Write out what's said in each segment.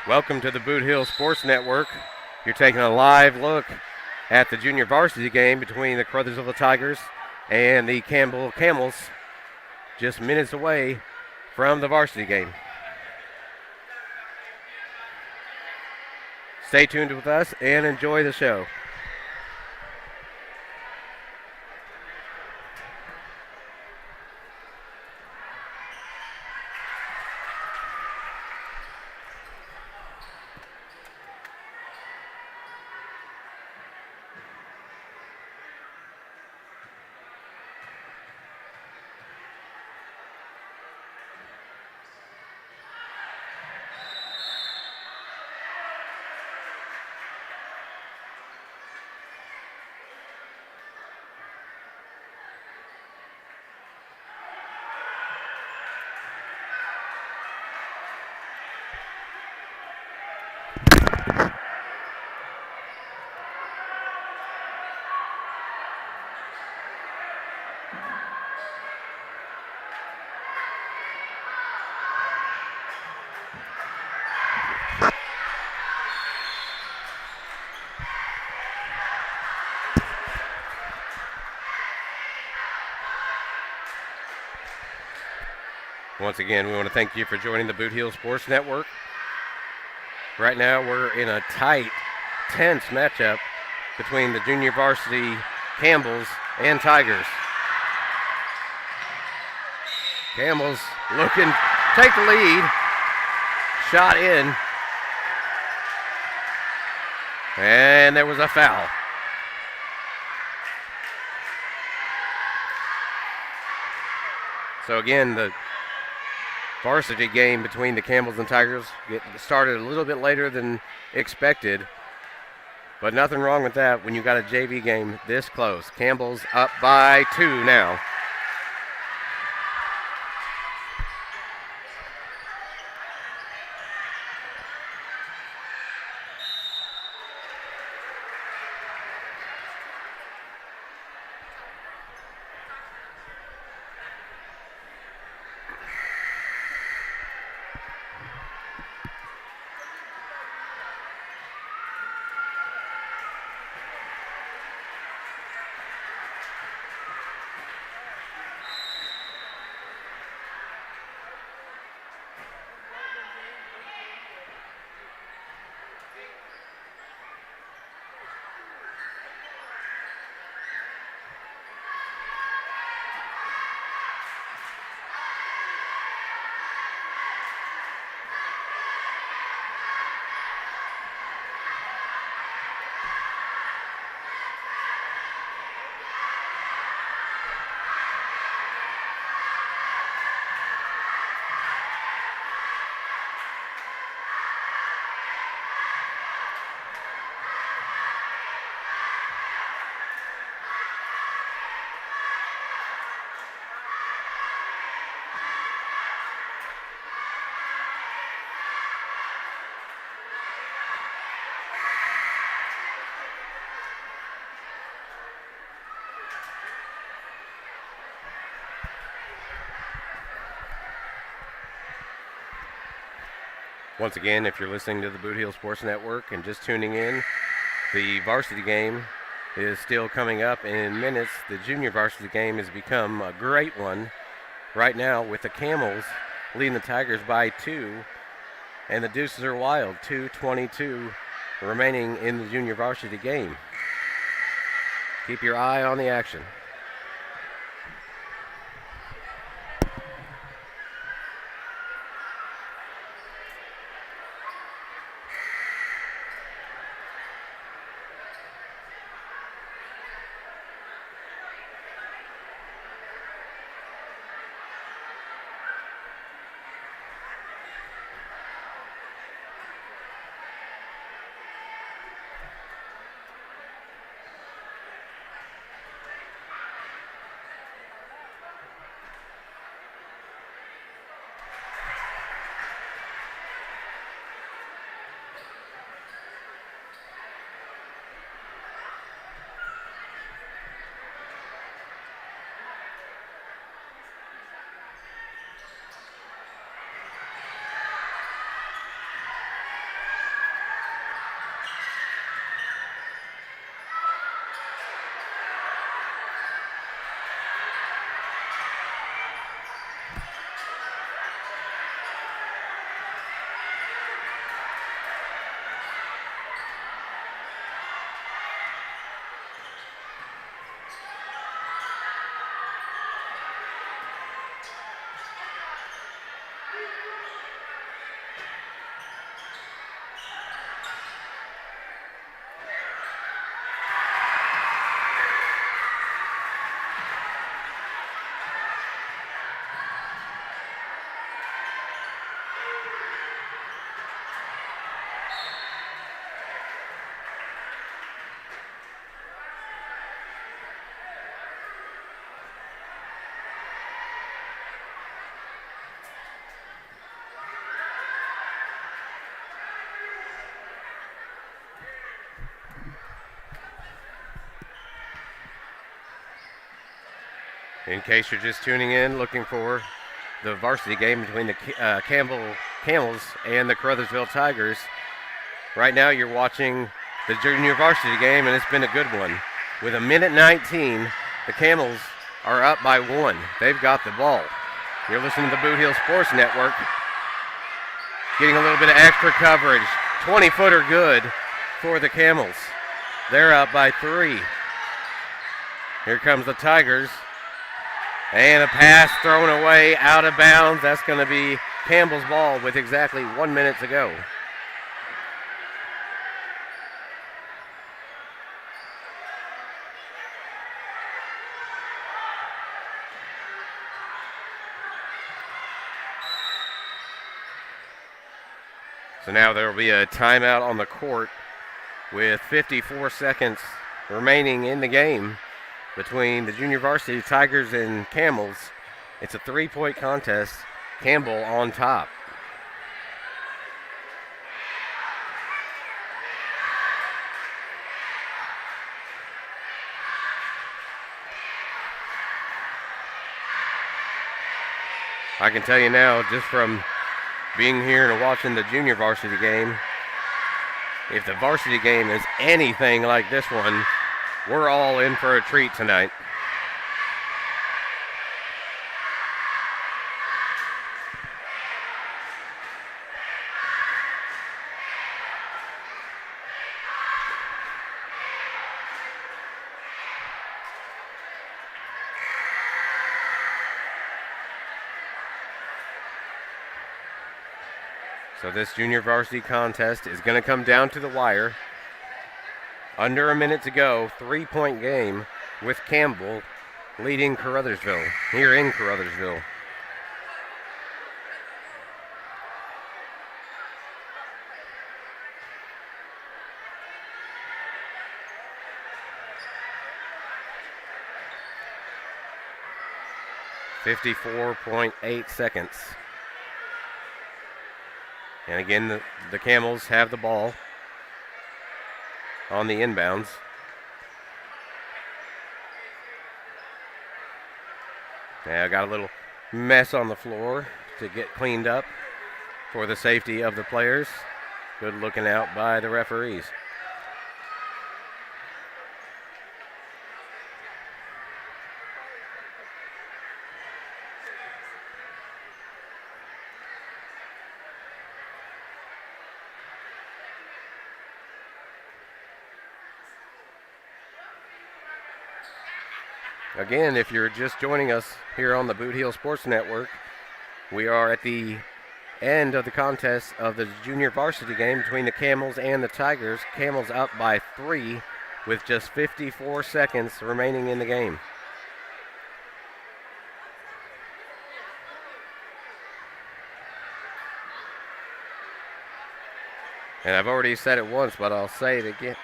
Welcome to the Boot Hill Sports Network. You're taking a live look at the junior varsity game between the Caruthersville Tigers and the Campbell Camels, just minutes away from the varsity game. Stay tuned with us and enjoy the show. Once again, we want to thank you for joining the Boot Hill Sports Network. Right now, we're in a tight, tense matchup between the junior varsity Camels and Tigers. Camels looking, take the lead. Shot in. And there was a foul. So again, the varsity game between the Camels and Tigers started a little bit later than expected, but nothing wrong with that when you got a JV game this close. Campbell's up by 2 now. Once again, if you're listening to the Boot Hill Sports Network and just tuning in, the varsity game is still coming up in minutes. The junior varsity game has become a great one right now with the Camels leading the Tigers by 2, and the Deuces are wild, 2:22 remaining in the junior varsity game. Keep your eye on the action. In case you're just tuning in, looking for the varsity game between the Camels and the Caruthersville Tigers. Right now you're watching the junior varsity game, and it's been a good one. With a minute 19, the Camels are up by 1. They've got the ball. You're listening to the Boot Hill Sports Network. Getting a little bit of extra coverage. 20-footer good for the Camels. They're up by 3. Here comes the Tigers. And a pass thrown away out of bounds. That's going to be Campbell's ball with exactly 1 minute to go. So now there will be a timeout on the court with 54 seconds remaining in the game between the junior varsity Tigers and Camels. It's a 3-point contest. Campbell on top. I can tell you now, just from being here and watching the junior varsity game, if the varsity game is anything like this one, we're all in for a treat tonight. So this junior varsity contest is going to come down to the wire. Under a minute to go, 3-point game with Campbell leading Caruthersville here in Caruthersville. .8 seconds. And again, the Camels have the ball on the inbounds. Now got a little mess on the floor to get cleaned up for the safety of the players. Good looking out by the referees. Again, if you're just joining us here on the Boot Hill Sports Network, we are at the end of the contest of the junior varsity game between the Camels and the Tigers. Camels up by 3 with just 54 seconds remaining in the game. And I've already said it once, but I'll say it again.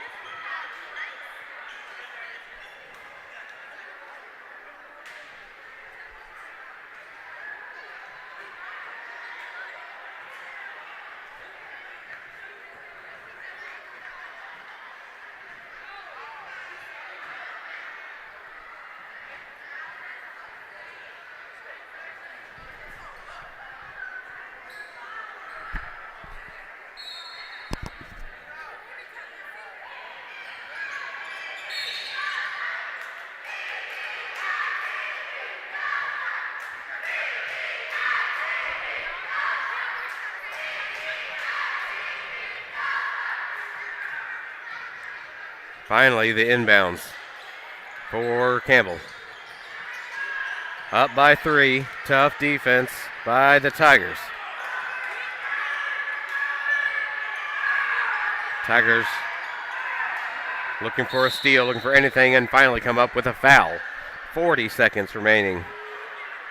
Finally, the inbounds for Campbell. Up by 3. Tough defense by the Tigers. Tigers looking for a steal, looking for anything, and finally come up with a foul. 40 seconds remaining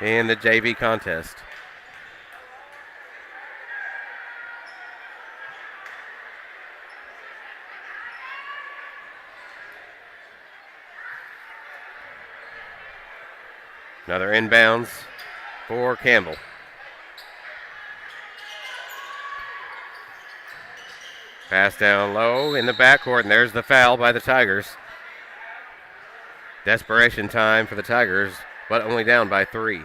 in the JV contest. Another inbounds for Campbell. Pass down low in the backcourt, and there's the foul by the Tigers. Desperation time for the Tigers. but only down by 3.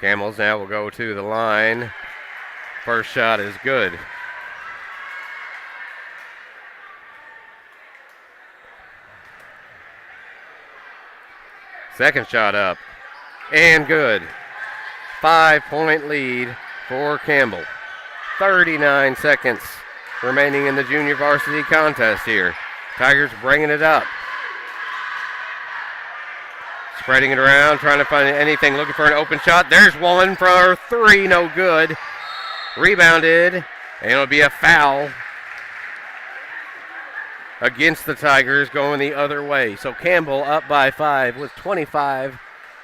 Camels now will go to the line. First shot is good. Second shot up and good. 5-point lead for Campbell. 39 seconds remaining in the junior varsity contest here. Tigers bringing it up. Spreading it around, trying to find anything, looking for an open shot. There's one for 3, no good. Rebounded, and it'll be a foul against the Tigers going the other way. So Campbell up by 5 with 25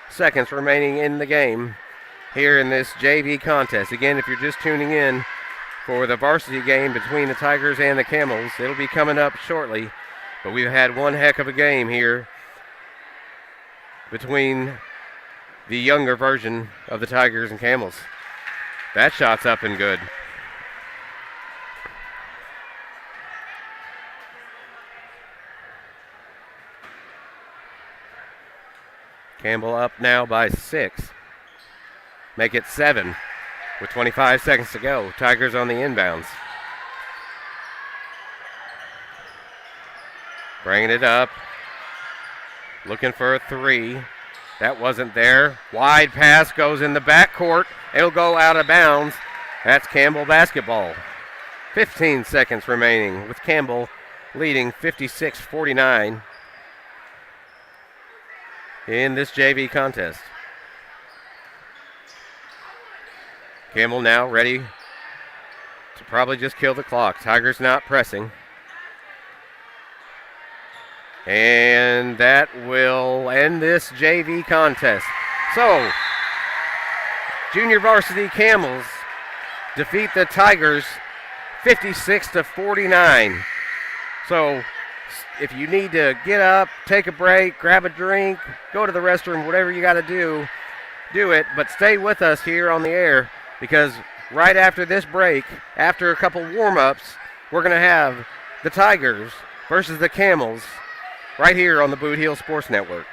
seconds remaining in the game here in this JV contest. Again, if you're just tuning in for the varsity game between the Tigers and the Camels, it'll be coming up shortly. But we've had one heck of a game here between the younger version of the Tigers and Camels. That shot's up and good. Campbell up now by 6. Make it 7 with 25 seconds to go. Tigers on the inbounds. Bringing it up. Looking for a 3. That wasn't there. Wide pass goes in the backcourt. It'll go out of bounds. That's Campbell basketball. 15 seconds remaining with Campbell leading 56-49 in this JV contest. Campbell now ready to probably just kill the clock. Tigers not pressing. And that will end this JV contest. So, junior varsity Camels defeat the Tigers 56-49. So, if you need to get up, take a break, grab a drink, go to the restroom, whatever you got to do, do it. But stay with us here on the air, because right after this break, after a couple warm-ups, we're going to have the Tigers versus the Camels right here on the Boot Heel Sports Network.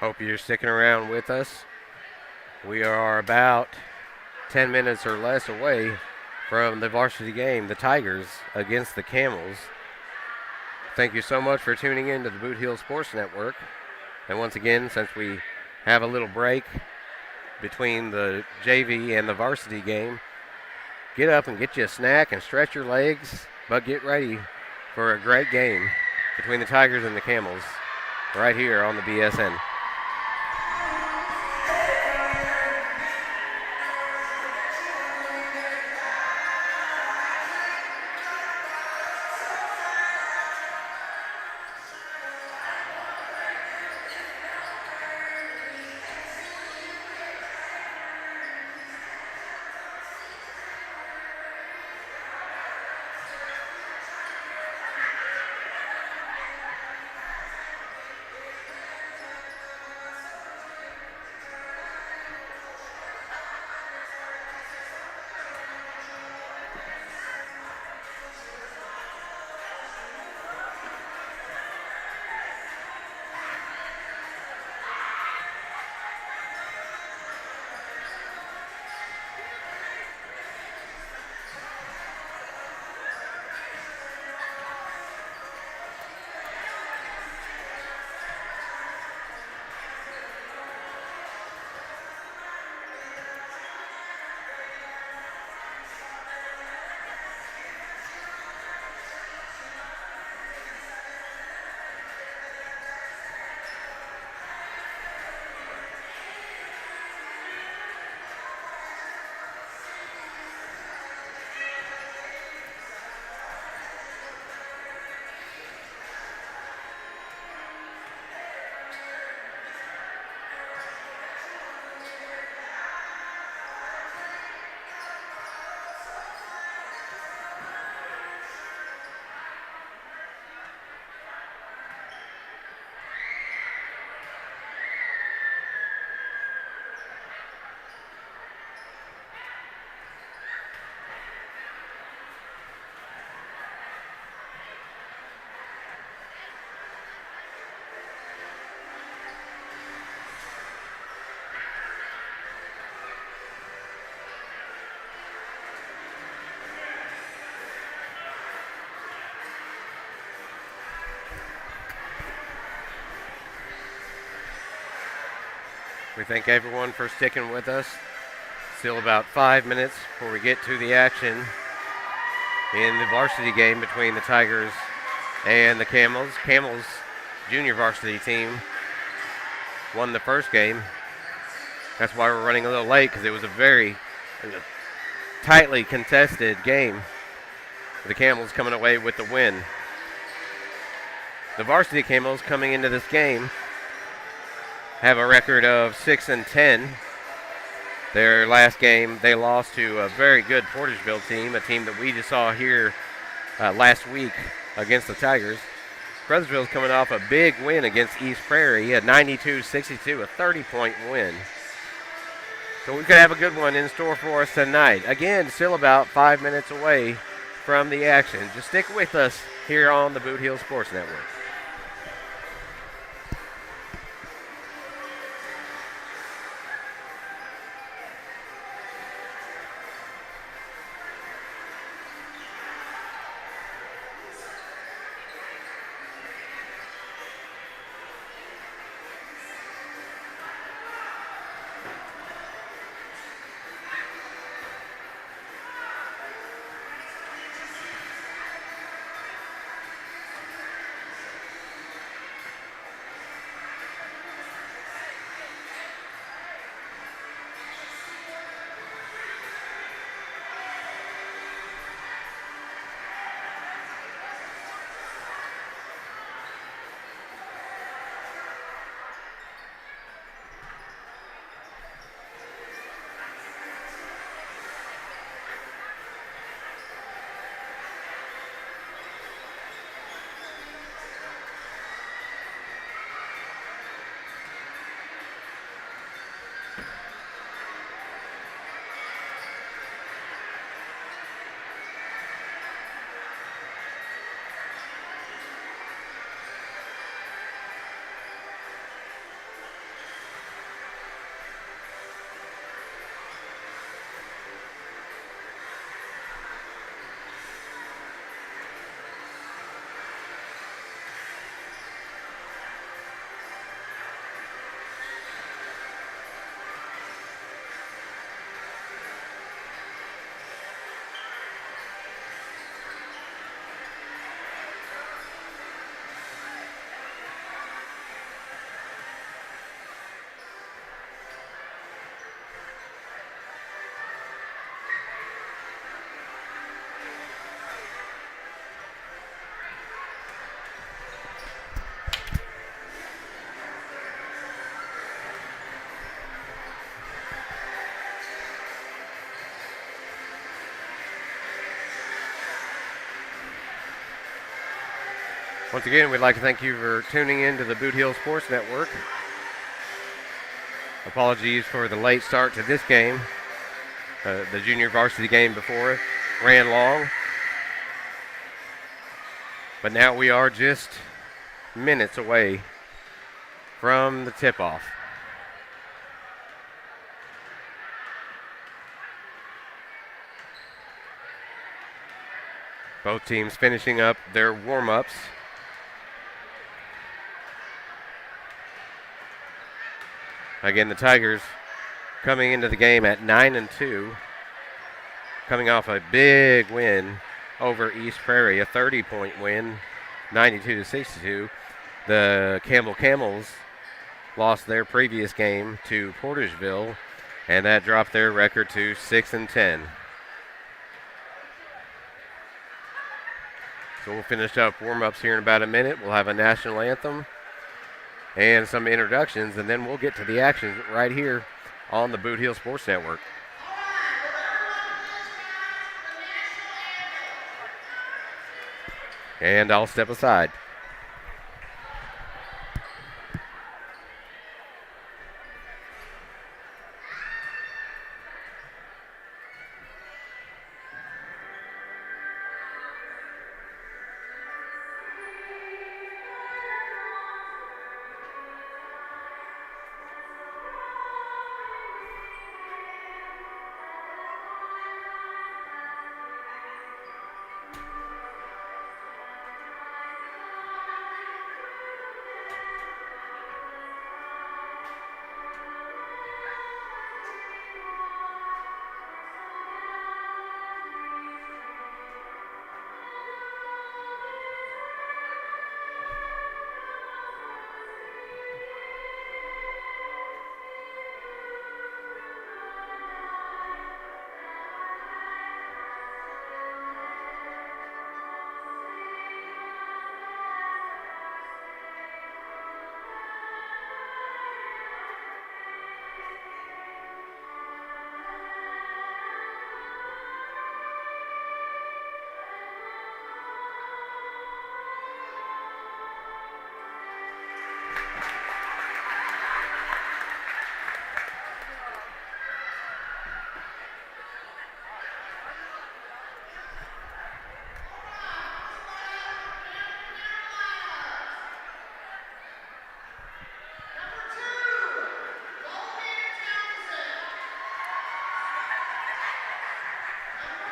Hope you're sticking around with us. We are about 10 minutes or less away from the varsity game, the Tigers against the Camels. Thank you so much for tuning in to the Boot Heel Sports Network. And once again, since we have a little break between the JV and the varsity game, get up and get you a snack and stretch your legs, but get ready for a great game between the Tigers and the Camels right here on the BSN. We thank everyone for sticking with us. Still about 5 minutes before we get to the action in the varsity game between the Tigers and the Camels. Camels junior varsity team won the first game. That's why we're running a little late, because it was a very tightly contested game. The Camels coming away with the win. The varsity Camels coming into this game have a record of 6-10. Their last game, they lost to a very good Porterville team, a team that we just saw here last week against the Tigers. Caruthersville's coming off a big win against East Prairie, a 92-62, a 30-point win. So we could have a good one in store for us tonight. Again, still about 5 minutes away from the action. Just stick with us here on the Boot Heel Sports Network. Once again, we'd like to thank you for tuning in to the Boot Hill Sports Network. Apologies for the late start to this game. The junior varsity game before it ran long. But now we are just minutes away from the tip-off. Both teams finishing up their warm-ups. Again, the Tigers coming into the game at 9-2, coming off a big win over East Prairie, a 30-point win, 92-62. The Campbell Camels lost their previous game to Portersville, and that dropped their record to 6-10. So we'll finish up warm-ups here in about a minute. We'll have a national anthem and some introductions, and then we'll get to the action right here on the Boot Hill Sports Network. And I'll step aside.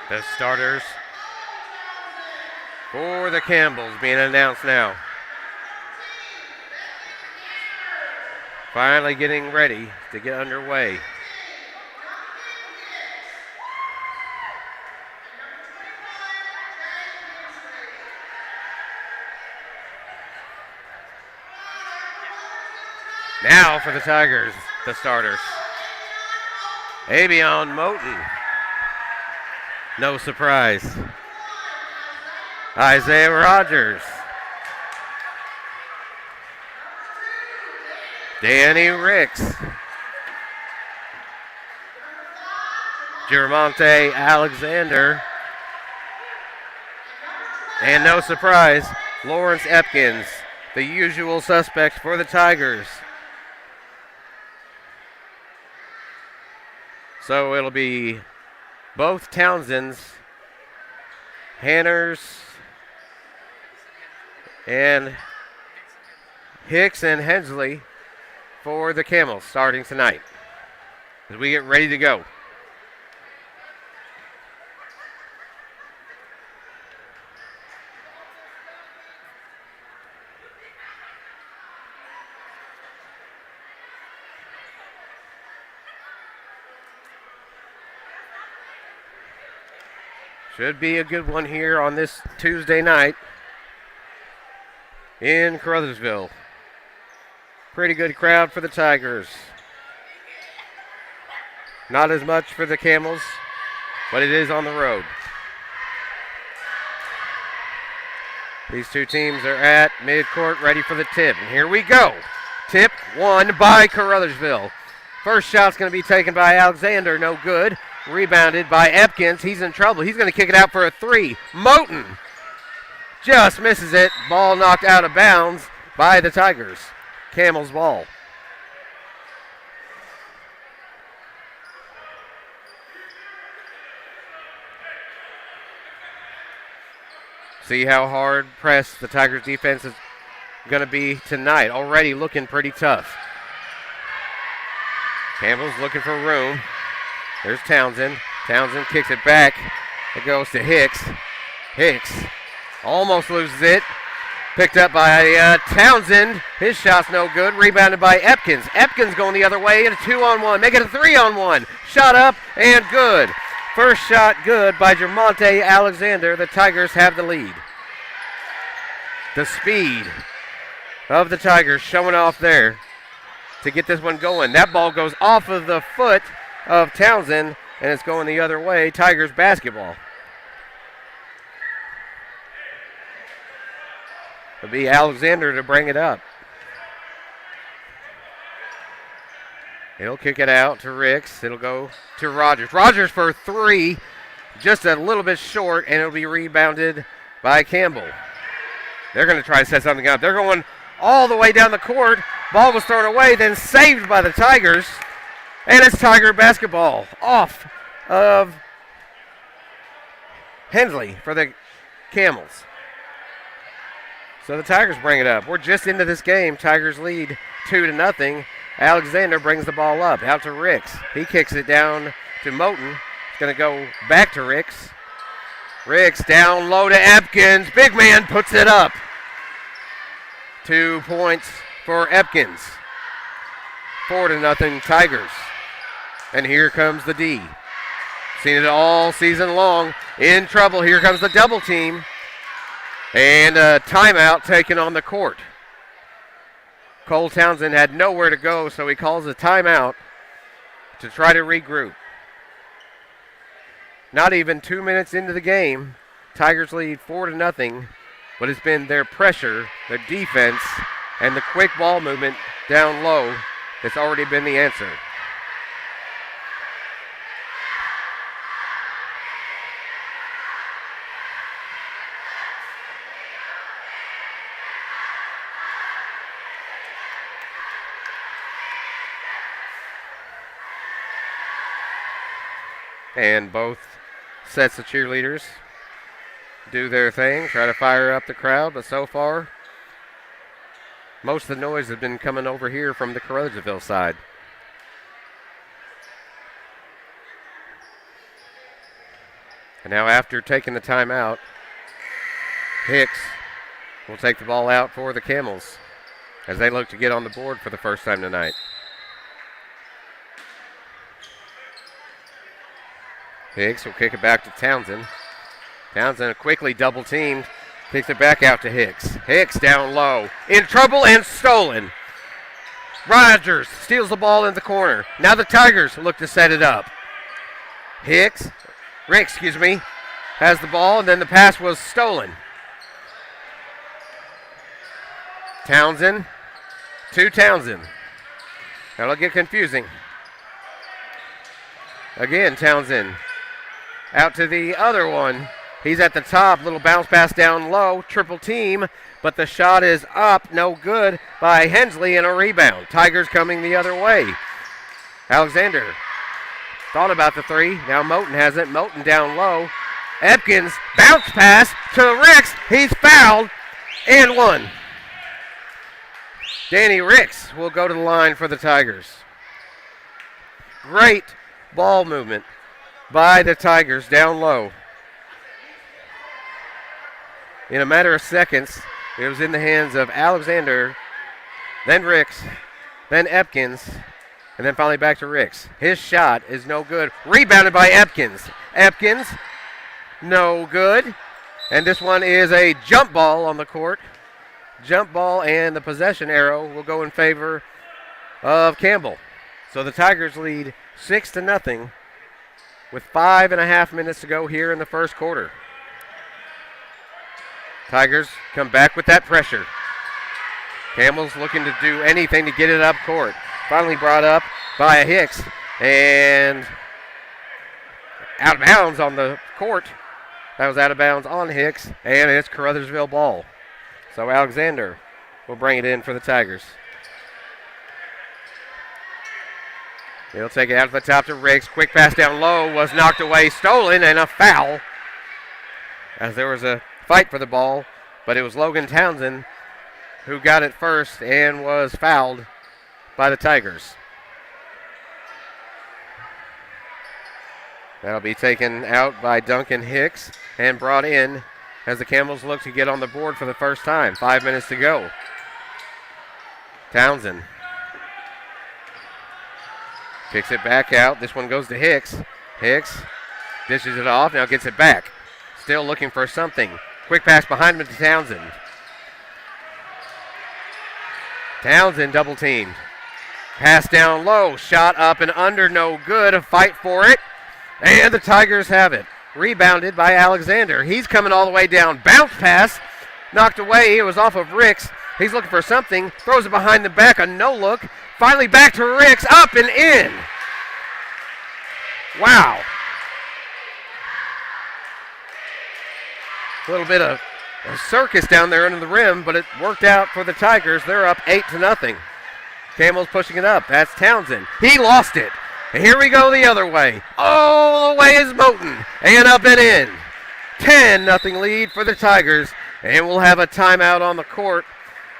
The starters for the Campbells being announced now. Finally getting ready to get underway. Now for the Tigers, the starters. Avion Moten. No surprise. Isaiah Rogers. Danny Ricks. Jermonte Alexander. And no surprise, Lawrence Epkins, the usual suspects for the Tigers. So it'll be both Townsends, Hanners, and Hicks and Hensley for the Camels starting tonight as we get ready to go. Should be a good one here on this Tuesday night in Caruthersville. Pretty good crowd for the Tigers. Not as much for the Camels, but it is on the road. These two teams are at midcourt ready for the tip. And here we go. Tip won by Caruthersville. First shot's going to be taken by Alexander. No good. Rebounded by Epkins. He's in trouble. He's going to kick it out for a three. Moten just misses it. Ball knocked out of bounds by the Tigers. Camels ball. See how hard pressed the Tigers defense is going to be tonight. Already looking pretty tough. Campbell's looking for room. There's Townsend. Townsend kicks it back. It goes to Hicks. Hicks almost loses it. Picked up by Townsend. His shot's no good. Rebounded by Epkins. Epkins going the other way. And a 2-on-1. Make it a 3-on-1. Shot up and good. First shot good by Jermonte Alexander. The Tigers have the lead. The speed of the Tigers showing off there to get this one going. That ball goes off of the foot of Townsend, and it's going the other way. Tigers basketball. It'll be Alexander to bring it up. He'll kick it out to Ricks. It'll go to Rogers. Rogers for three, just a little bit short, and it'll be rebounded by Campbell. They're going to try to set something up. They're going all the way down the court. Ball was thrown away, then saved by the Tigers. And it's Tiger basketball off of Hensley for the Camels. So the Tigers bring it up. We're just into this game. Tigers lead 2-0. Alexander brings the ball up, out to Ricks. He kicks it down to Moten. It's going to go back to Ricks. Ricks down low to Epkins. Big man puts it up. 2 points for Epkins. 4-0 Tigers. And here comes the D. Seen it all season long. In trouble. Here comes the double team. And a timeout taken on the court. Cole Townsend had nowhere to go, so he calls a timeout to try to regroup. Not even 2 minutes into the game, Tigers lead 4-0, but it's been their pressure, their defense, and the quick ball movement down low that's already been the answer. And both sets of cheerleaders do their thing, try to fire up the crowd, but so far, most of the noise has been coming over here from the Caruthersville side. And now after taking the timeout, Hicks will take the ball out for the Camels as they look to get on the board for the first time tonight. Hicks will kick it back to Townsend. Townsend quickly double teamed, kicks it back out to Hicks. Hicks down low, in trouble and stolen. Rogers steals the ball in the corner. Now the Tigers look to set it up. Ricks, has the ball, and then the pass was stolen. Townsend to Townsend. That'll get confusing. Again, Townsend out to the other one. He's at the top. Little bounce pass down low. Triple team. But the shot is up. No good by Hensley and a rebound. Tigers coming the other way. Alexander thought about the three. Now Moten has it. Moten down low. Epkins bounce pass to Ricks. He's fouled and one. Danny Ricks will go to the line for the Tigers. Great ball movement by the Tigers down low. In a matter of seconds, it was in the hands of Alexander, then Ricks, then Epkins, and then finally back to Ricks. His shot is no good. Rebounded by Epkins. Epkins, no good. And this one is a jump ball on the court. Jump ball, and the possession arrow will go in favor of Campbell. So the Tigers lead 6-0 with 5.5 minutes to go here in the first quarter. Tigers come back with that pressure. Campbell's looking to do anything to get it up court. Finally brought up by a Hicks, and out of bounds on the court. That was out of bounds on Hicks, and it's Caruthersville ball. So Alexander will bring it in for the Tigers. He'll take it out to the top to Riggs. Quick pass down low was knocked away, stolen, and a foul. As there was a fight for the ball, but it was Logan Townsend who got it first and was fouled by the Tigers. That'll be taken out by Duncan Hicks and brought in as the Camels look to get on the board for the first time. 5 minutes to go. Townsend kicks it back out. This one goes to Hicks. Hicks dishes it off, now gets it back. Still looking for something. Quick pass behind him to Townsend. Townsend double teamed. Pass down low, shot up and under, no good. A fight for it. And the Tigers have it. Rebounded by Alexander. He's coming all the way down. Bounce pass. Knocked away. It was off of Ricks. He's looking for something. Throws it behind the back. A no look. Finally back to Ricks. Up and in. Wow. A little bit of a circus down there under the rim, but it worked out for the Tigers. They're up 8-0. Camels pushing it up. That's Townsend. He lost it. And here we go the other way. All the way is Moten. And up and in. 10-0 lead for the Tigers. And we'll have a timeout on the court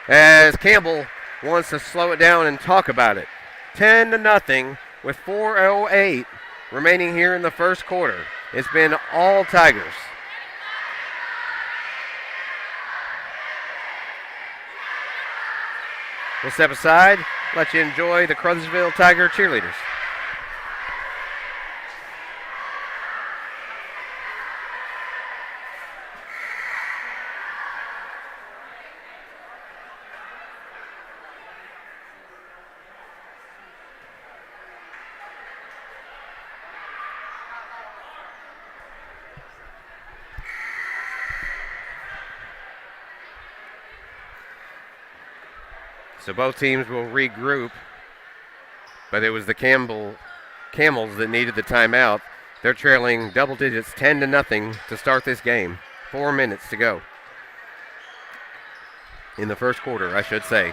as Campbell wants to slow it down and talk about it. 10-0 with 4:08 remaining here in the first quarter. It's been all Tigers. We'll step aside, let you enjoy the Caruthersville Tiger cheerleaders. So both teams will regroup, but it was the Camels that needed the timeout. They're trailing double digits, 10-0 to start this game. 4 minutes to go in the first quarter, I should say.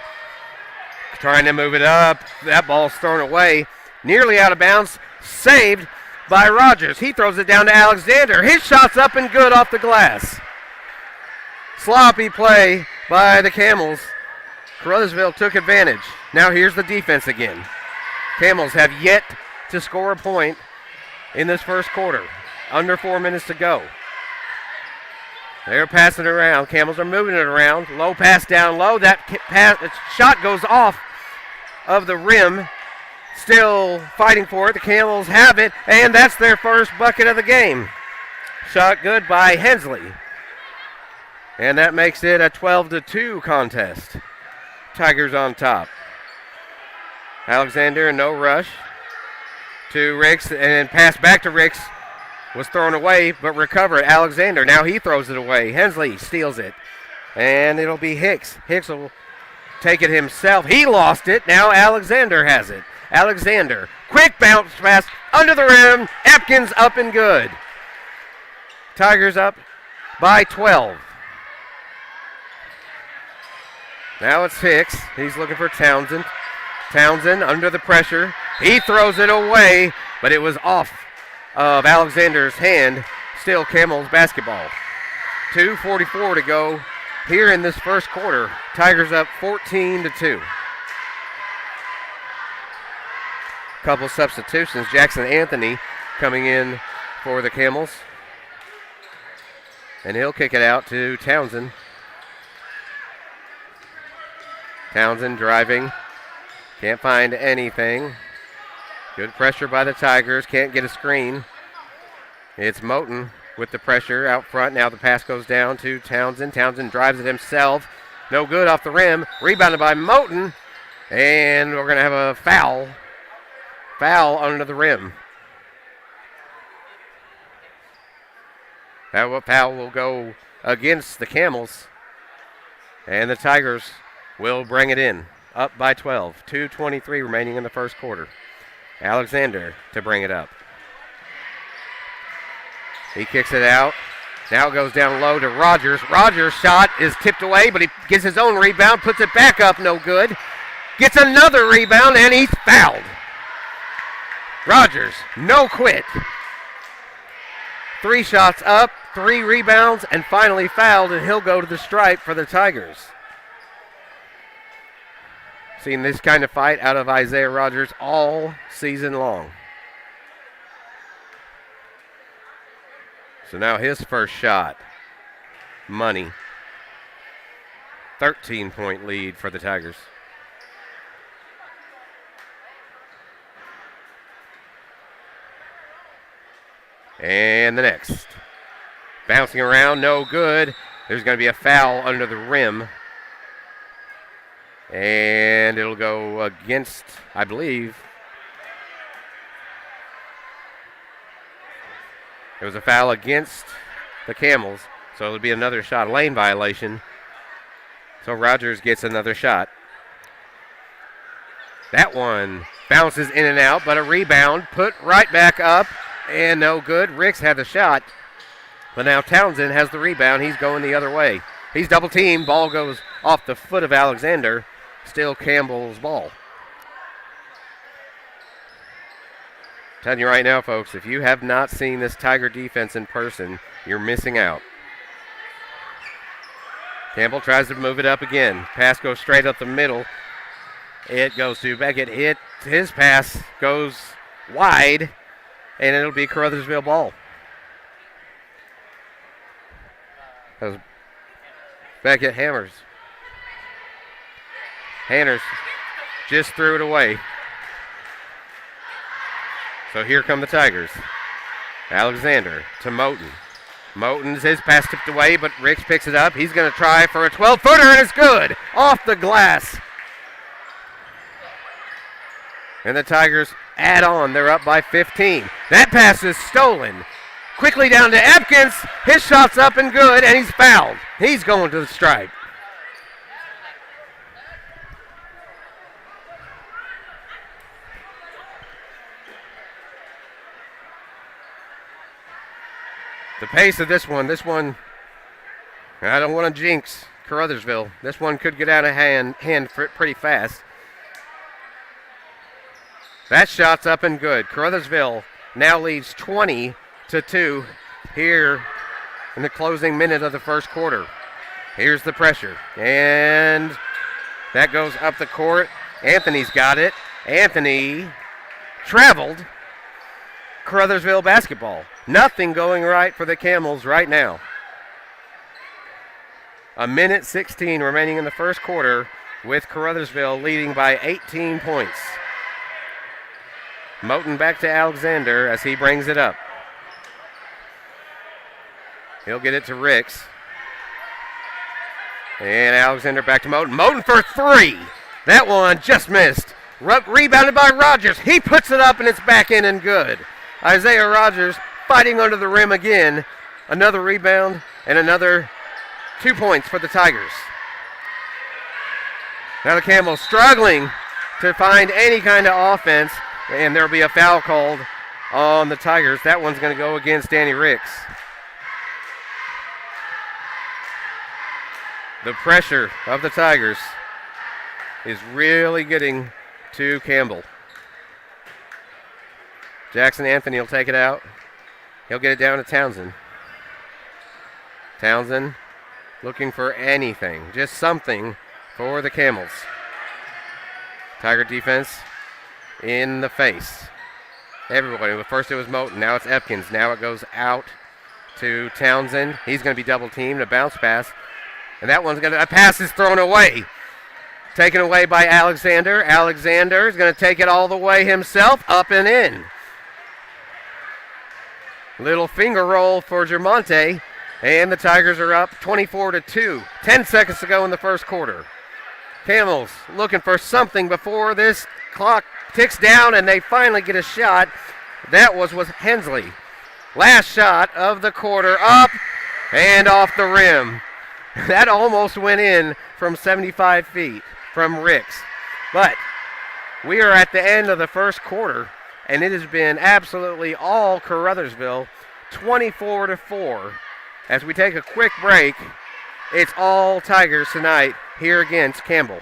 Trying to move it up. That ball's thrown away, nearly out of bounds. Saved by Rogers. He throws it down to Alexander. His shot's up and good off the glass. Sloppy play by the Camels. Caruthersville took advantage. Now here's the defense again. Camels have yet to score a point in this first quarter. Under 4 minutes to go. They're passing it around. Camels are moving it around. Low pass down low. That shot goes off of the rim. Still fighting for it. The Camels have it, and that's their first bucket of the game. Shot good by Hensley. And that makes it a 12-2 contest. Tigers on top. Alexander, no rush to Ricks, and pass back to Ricks was thrown away, but recovered. Alexander, now he throws it away. Hensley steals it, and it'll be Hicks. Hicks will take it himself. He lost it. Now Alexander has it. Alexander, quick bounce pass under the rim. Epkins up and good. Tigers up by 12. Now it's Hicks. He's looking for Townsend. Townsend under the pressure. He throws it away, but it was off of Alexander's hand. Still Camels basketball. 2:44 to go here in this first quarter. Tigers up 14-2. Couple substitutions. Jackson Anthony coming in for the Camels. And he'll kick it out to Townsend. Townsend driving. Can't find anything. Good pressure by the Tigers. Can't get a screen. It's Moten with the pressure out front. Now the pass goes down to Townsend. Townsend drives it himself. No good off the rim. Rebounded by Moten. And we're going to have a foul. Foul under the rim. That foul will go against the Camels. And the Tigers will bring it in. Up by 12. 2:23 remaining in the first quarter. Alexander to bring it up. He kicks it out Now it goes down low to Rogers. Rogers' shot is tipped away, but he gets his own rebound, puts it back up, no good. Gets another rebound, and he's fouled. Rogers, no quit. 3 shots up, 3 rebounds, and finally fouled, and he'll go to the stripe for the Tigers. Seen this kind of fight out of Isaiah Rogers all season long. So now his first shot. Money. 13-point lead for the Tigers. And the next. Bouncing around, no good. There's going to be a foul under the rim. And it'll go against, I believe. It was a foul against the Camels, so it'll be another shot, lane violation. So Rogers gets another shot. That one bounces in and out, but a rebound put right back up, and no good. Ricks had the shot, but now Townsend has the rebound. He's going the other way. He's double teamed. Ball goes off the foot of Alexander. Still Campbell's ball. Telling you right now, folks, if you have not seen this Tiger defense in person, you're missing out. Campbell tries to move it up again. Pass goes straight up the middle. It goes to Beckett. His pass goes wide, and it'll be Caruthersville ball. As Beckett hammers. Hanners just threw it away. So here come the Tigers. Alexander to Moten. Moten's his pass tipped away, but Ricks picks it up. He's going to try for a 12-footer, and it's good. Off the glass. And the Tigers add on. They're up by 15. That pass is stolen. Quickly down to Epkins. His shot's up and good, and he's fouled. He's going to the stripe. The pace of this one, I don't want to jinx Caruthersville. This one could get out of hand pretty fast. That shot's up and good. Caruthersville now leads 20-2 here in the closing minute of the first quarter. Here's the pressure, and that goes up the court. Anthony's got it. Anthony traveled. Caruthersville basketball. Nothing going right for the Camels right now. 1:16 remaining in the first quarter with Caruthersville leading by 18 points. Moten back to Alexander as he brings it up. He'll get it to Ricks. And Alexander back to Moten. Moten for 3. That one just missed. Rebounded by Rogers. He puts it up and it's back in and good. Isaiah Rogers fighting under the rim again. Another rebound and another 2 points for the Tigers. Now the Camels struggling to find any kind of offense, and there'll be a foul called on the Tigers. That one's going to go against Danny Ricks. The pressure of the Tigers is really getting to Campbell. Jackson Anthony will take it out. He'll get it down to Townsend. Townsend looking for anything, just something for the Camels. Tiger defense in the face. Everybody. First it was Moten, now it's Epkins. Now it goes out to Townsend. He's going to be double teamed, a bounce pass. And that one's a pass is thrown away. Taken away by Alexander. Alexander is going to take it all the way himself, up and in. Little finger roll for Germonte, and the Tigers are up 24-2. 10 seconds to go in the first quarter. Camels looking for something before this clock ticks down, and they finally get a shot. That was with Hensley. Last shot of the quarter, up and off the rim. That almost went in from 75 feet from Ricks. But we are at the end of the first quarter, and it has been absolutely all Caruthersville, 24-4. as we take a quick break, it's all Tigers tonight here against Campbell.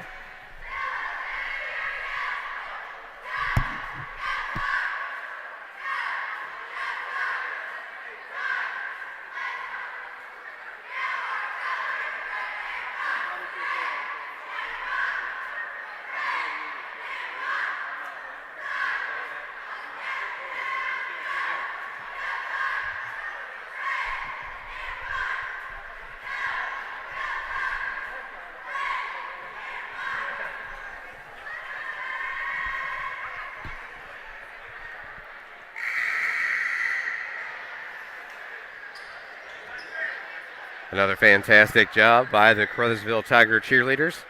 Another fantastic job by the Caruthersville Tiger cheerleaders.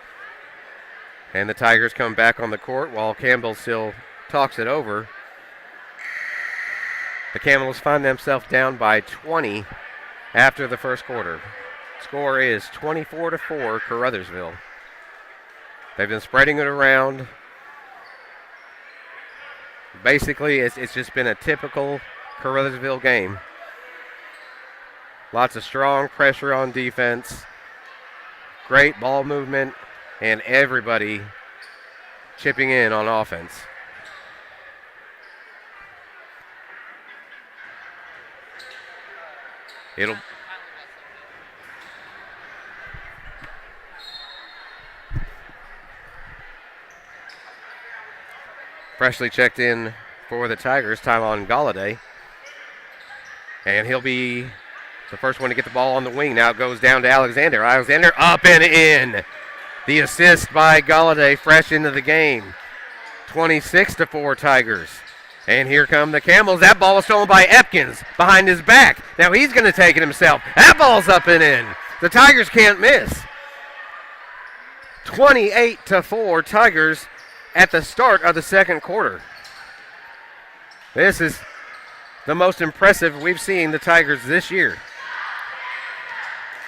And the Tigers come back on the court while Campbell still talks it over. The Camels find themselves down by 20 after the first quarter. Score is 24-4 Caruthersville. They've been spreading it around. Basically, it's just been a typical Caruthersville game. Lots of strong pressure on defense, great ball movement, and everybody chipping in on offense. Freshly checked in for the Tigers, Tylon Galladay. And he'll be the first one to get the ball on the wing. Now it goes down to Alexander. Alexander up and in. The assist by Galladay fresh into the game. 26-4 Tigers. And here come the Camels. That ball was stolen by Epkins behind his back. Now he's going to take it himself. That ball's up and in. The Tigers can't miss. 28-4 Tigers at the start of the second quarter. This is the most impressive we've seen the Tigers this year.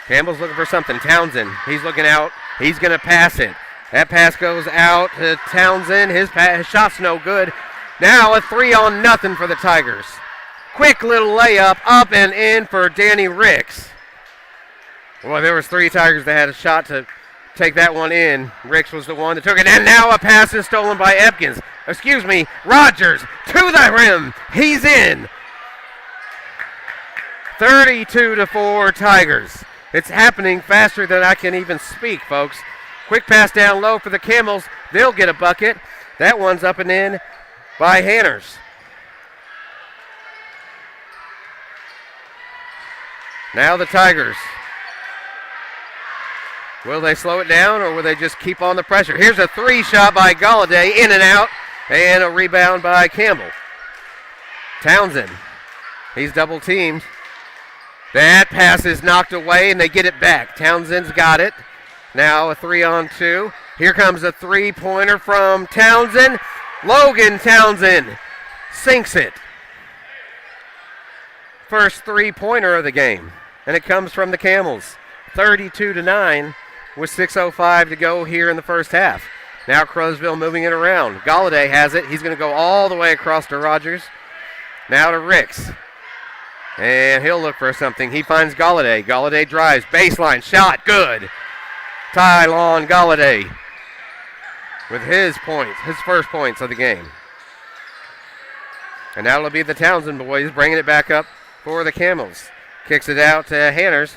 Campbell's looking for something. Townsend, he's looking out. He's going to pass it. That pass goes out to Townsend. His shot's no good. Now a 3-on-0 for the Tigers. Quick little layup up and in for Danny Ricks. Well, there was 3 Tigers that had a shot to take that one in. Ricks was the one that took it. And now a pass is stolen by Rogers to the rim. He's in. 32-4 Tigers. It's happening faster than I can even speak, folks. Quick pass down low for the Camels. They'll get a bucket. That one's up and in by Hanners. Now the Tigers. Will they slow it down or will they just keep on the pressure? Here's a 3 shot by Galladay, in and out, and a rebound by Campbell. Townsend, he's double teamed. That pass is knocked away, and they get it back. Townsend's got it. Now a 3-on-2. Here comes a 3-pointer from Townsend. Logan Townsend sinks it. First 3-pointer of the game, and it comes from the Camels. 32-9 with 6:05 to go here in the first half. Now Caruthersville moving it around. Galladay has it. He's going to go all the way across to Rogers. Now to Ricks. And he'll look for something. He finds Galladay. Galladay drives. Baseline shot. Good. Tylon Galladay with his points, his first points of the game. And now it'll be the Townsend boys bringing it back up for the Camels. Kicks it out to Hanners.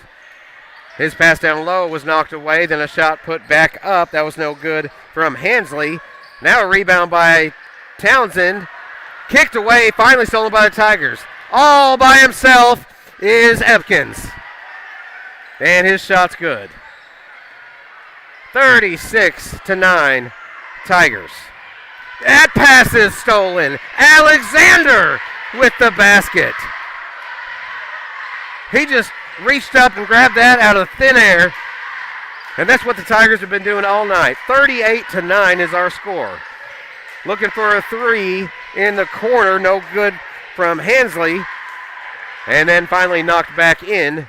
His pass down low was knocked away. Then a shot put back up. That was no good from Hansley. Now a rebound by Townsend. Kicked away. Finally stolen by the Tigers. All by himself is Epkins. And his shot's good. 36-9 Tigers. That pass is stolen. Alexander with the basket. He just reached up and grabbed that out of thin air. And that's what the Tigers have been doing all night. 38-9 is our score. Looking for a 3 in the corner. No good from Hansley. And then finally knocked back in.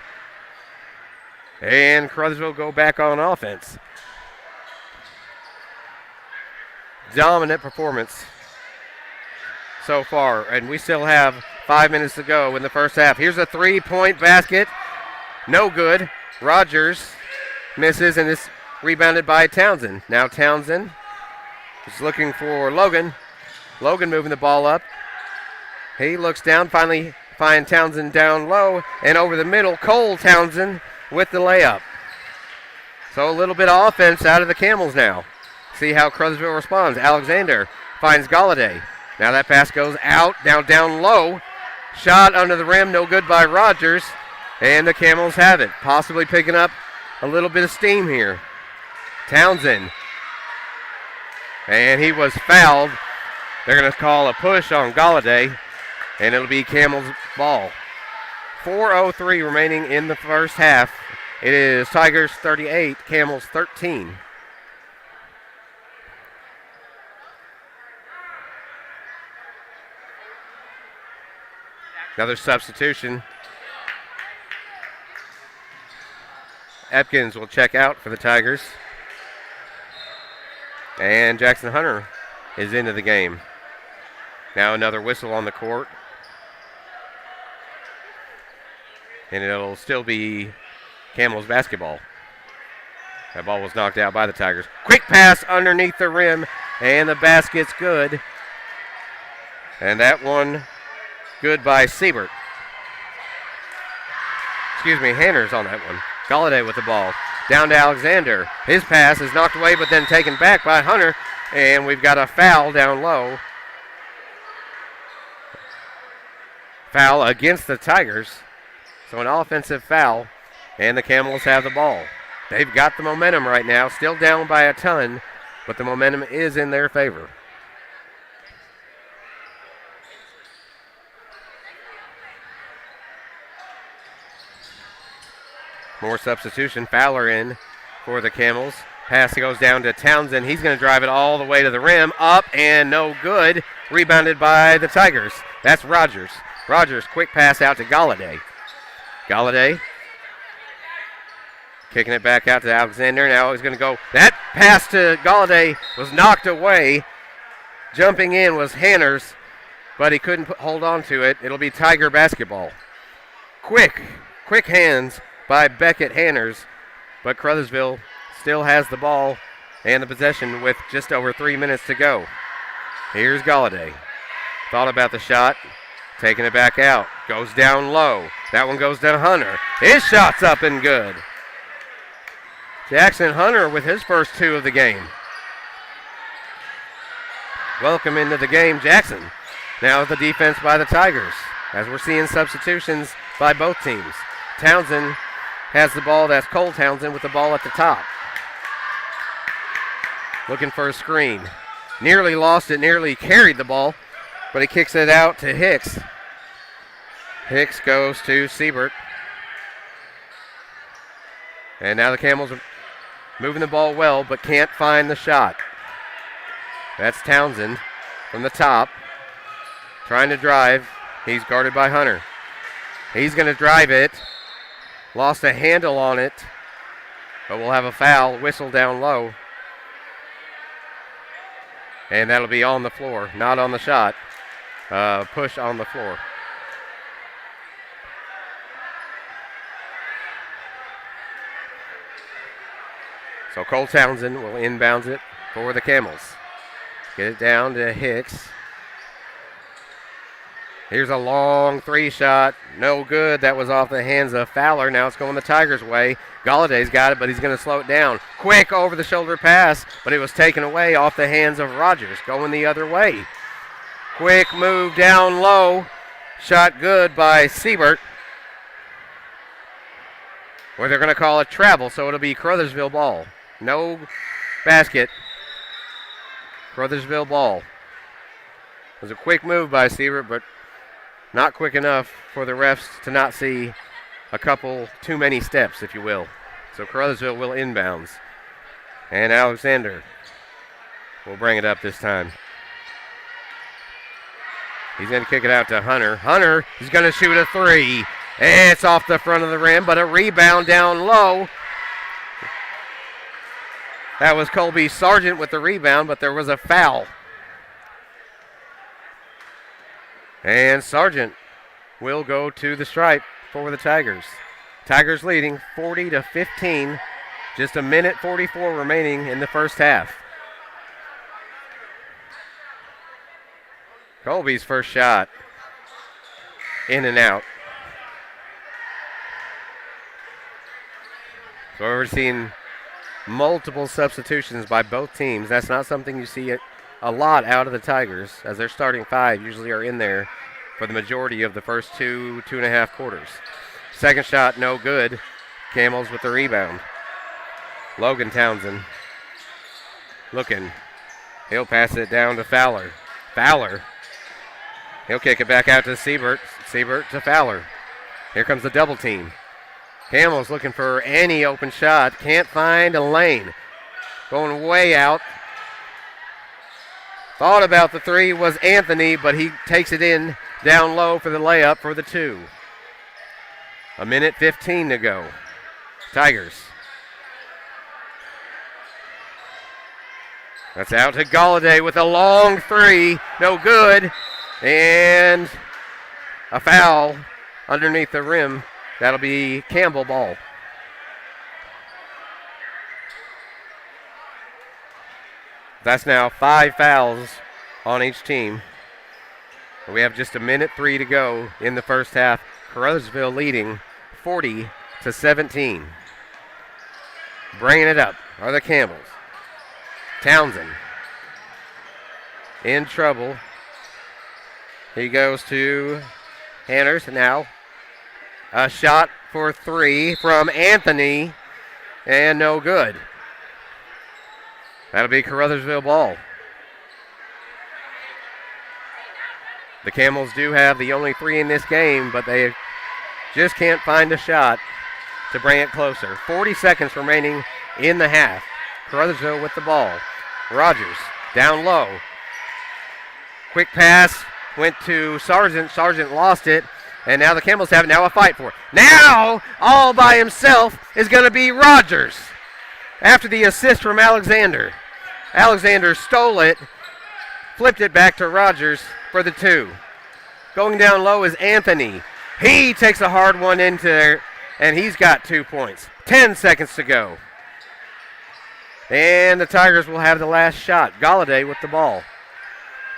And Caruthersville go back on offense. Dominant performance so far. And we still have 5 minutes to go in the first half. Here's a 3-point basket No good. Rogers misses and is rebounded by Townsend. Now Townsend is looking for Logan. Logan moving the ball up. He looks down, finally finds Townsend down low and over the middle. Cole Townsend with the layup. So a little bit of offense out of the Camels now. See how Caruthersville responds. Alexander finds Galladay. Now that pass goes out, down low. Shot under the rim, no good by Rogers. And the Camels have it, possibly picking up a little bit of steam here. Townsend. And he was fouled. They're going to call a push on Galladay, and it'll be Camels' ball. 4:03 remaining in the first half. It is Tigers 38, Camels 13. Another substitution. Epkins will check out for the Tigers. And Jackson Hunter is into the game. Now another whistle on the court. And it'll still be Camels basketball. That ball was knocked out by the Tigers. Quick pass underneath the rim, and the basket's good. And that one good by Siebert. Hanners on that one. Galladay with the ball. Down to Alexander. His pass is knocked away, but then taken back by Hunter. And we've got a foul down low. Foul against the Tigers. So an offensive foul. And the Camels have the ball. They've got the momentum right now. Still down by a ton, but the momentum is in their favor. More substitution. Fowler in for the Camels. Pass goes down to Townsend. He's going to drive it all the way to the rim. Up and no good. Rebounded by the Tigers. That's Rogers. Rogers, quick pass out to Galladay. Galladay kicking it back out to Alexander. Now he's going to go. That pass to Galladay was knocked away. Jumping in was Hanners, but he couldn't hold on to it. It'll be Tiger basketball. Quick hands by Beckett Hanners, but Caruthersville still has the ball and the possession with just over 3 minutes to go. Here's Galladay. Thought about the shot, taking it back out. Goes down low. That one goes to Hunter. His shot's up and good. Jackson Hunter with his first two of the game. Welcome into the game, Jackson. Now the defense by the Tigers, as we're seeing substitutions by both teams. Townsend has the ball. That's Cole Townsend with the ball at the top. Looking for a screen. Nearly lost it, nearly carried the ball, but he kicks it out to Hicks. Hicks goes to Siebert. And now the Camels are moving the ball well, but can't find the shot. That's Townsend from the top. Trying to drive. He's guarded by Hunter. He's going to drive it. Lost a handle on it, but we'll have a foul whistle down low. And that'll be on the floor, not on the shot. Push on the floor. So Cole Townsend will inbounds it for the Camels. Get it down to Hicks. Here's a long three shot. No good. That was off the hands of Fowler. Now it's going the Tigers' way. Galladay's got it, but he's going to slow it down. Quick over-the-shoulder pass, but it was taken away off the hands of Rogers, going the other way. Quick move down low. Shot good by Siebert. Or they're going to call it travel, so it'll be Caruthersville ball. No basket. Caruthersville ball. It was a quick move by Siebert, but not quick enough for the refs to not see a couple too many steps, if you will. So Caruthersville will inbounds. And Alexander will bring it up this time. He's going to kick it out to Hunter. Hunter is going to shoot a three. And it's off the front of the rim, but a rebound down low. That was Colby Sargent with the rebound, but there was a foul. And Sargent will go to the stripe for the Tigers. Tigers leading 40-15. Just a minute 44 remaining in the first half. Colby's first shot. In and out. So we're seeing multiple substitutions by both teams. That's not something you see a lot out of the Tigers, as their starting five usually are in there for the majority of the first two and a half quarters. Second shot, no good. Camels with the rebound. Logan Townsend looking. He'll pass it down to Fowler. Fowler. He'll kick it back out to Siebert. Siebert to Fowler. Here comes the double team. Camels looking for any open shot. Can't find a lane. Going way out. Thought about the three was Anthony, but he takes it in down low for the layup for the two. A minute 15 to go. Tigers. That's out to Galladay with a long three. No good. And a foul underneath the rim. That'll be Campbell ball. That's now 5 fouls on each team. We have just a minute 3 to go in the first half. Caruthersville leading 40-17. Bringing it up are the Campbells. Townsend in trouble. He goes to Hanners now. A shot for three from Anthony, and no good. That'll be Caruthersville ball. The Camels do have the only three in this game, but they just can't find a shot to bring it closer. 40 seconds remaining in the half. Caruthersville with the ball. Rogers down low. Quick pass went to Sargent. Sargent lost it. And now the Camels have now a fight for it. Now, all by himself, is going to be Rogers. After the assist from Alexander. Alexander stole it, flipped it back to Rogers for the two. Going down low is Anthony. He takes a hard one into there, and he's got 2 points. 10 seconds to go. And the Tigers will have the last shot. Galladay with the ball.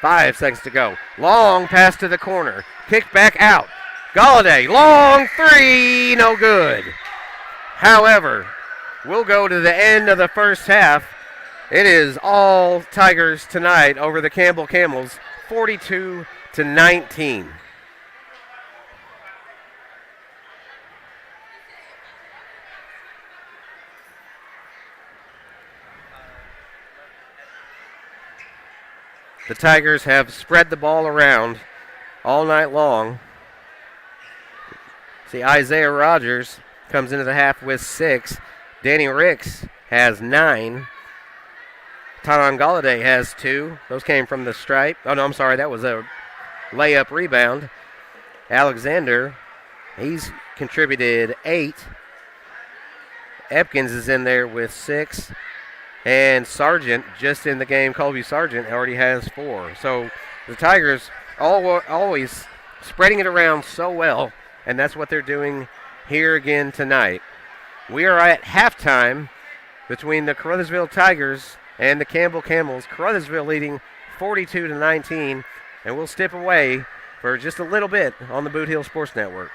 5 seconds to go. Long pass to the corner. Kicked back out. Galladay, long three, no good. However, we'll go to the end of the first half. It is all Tigers tonight over the Campbell Camels, 42-19. The Tigers have spread the ball around all night long. See, Isaiah Rogers comes into the half with 6. Danny Ricks has 9. Tanan Galladay has 2. Those came from the stripe. Oh, no, I'm sorry. That was a layup rebound. Alexander, he's contributed 8. Epkins is in there with 6. And Sargent, just in the game, Colby Sargent already has 4. So the Tigers always spreading it around so well. And that's what they're doing here again tonight. We are at halftime between the Caruthersville Tigers and the Campbell Camels. Caruthersville leading 42-19. And we'll step away for just a little bit on the Boot Hill Sports Network.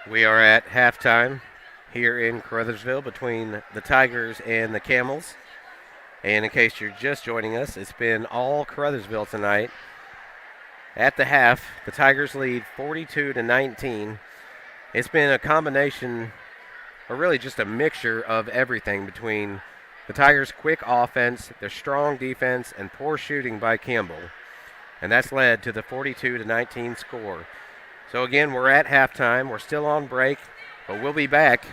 We are at halftime here in Caruthersville between the Tigers and the Camels. And in case you're just joining us, it's been all Caruthersville tonight. At the half, the Tigers lead 42-19. It's been a combination, or really just a mixture of everything between the Tigers' quick offense, their strong defense, and poor shooting by Campbell. And that's led to the 42-19 score. So again, we're at halftime. We're still on break, but we'll be back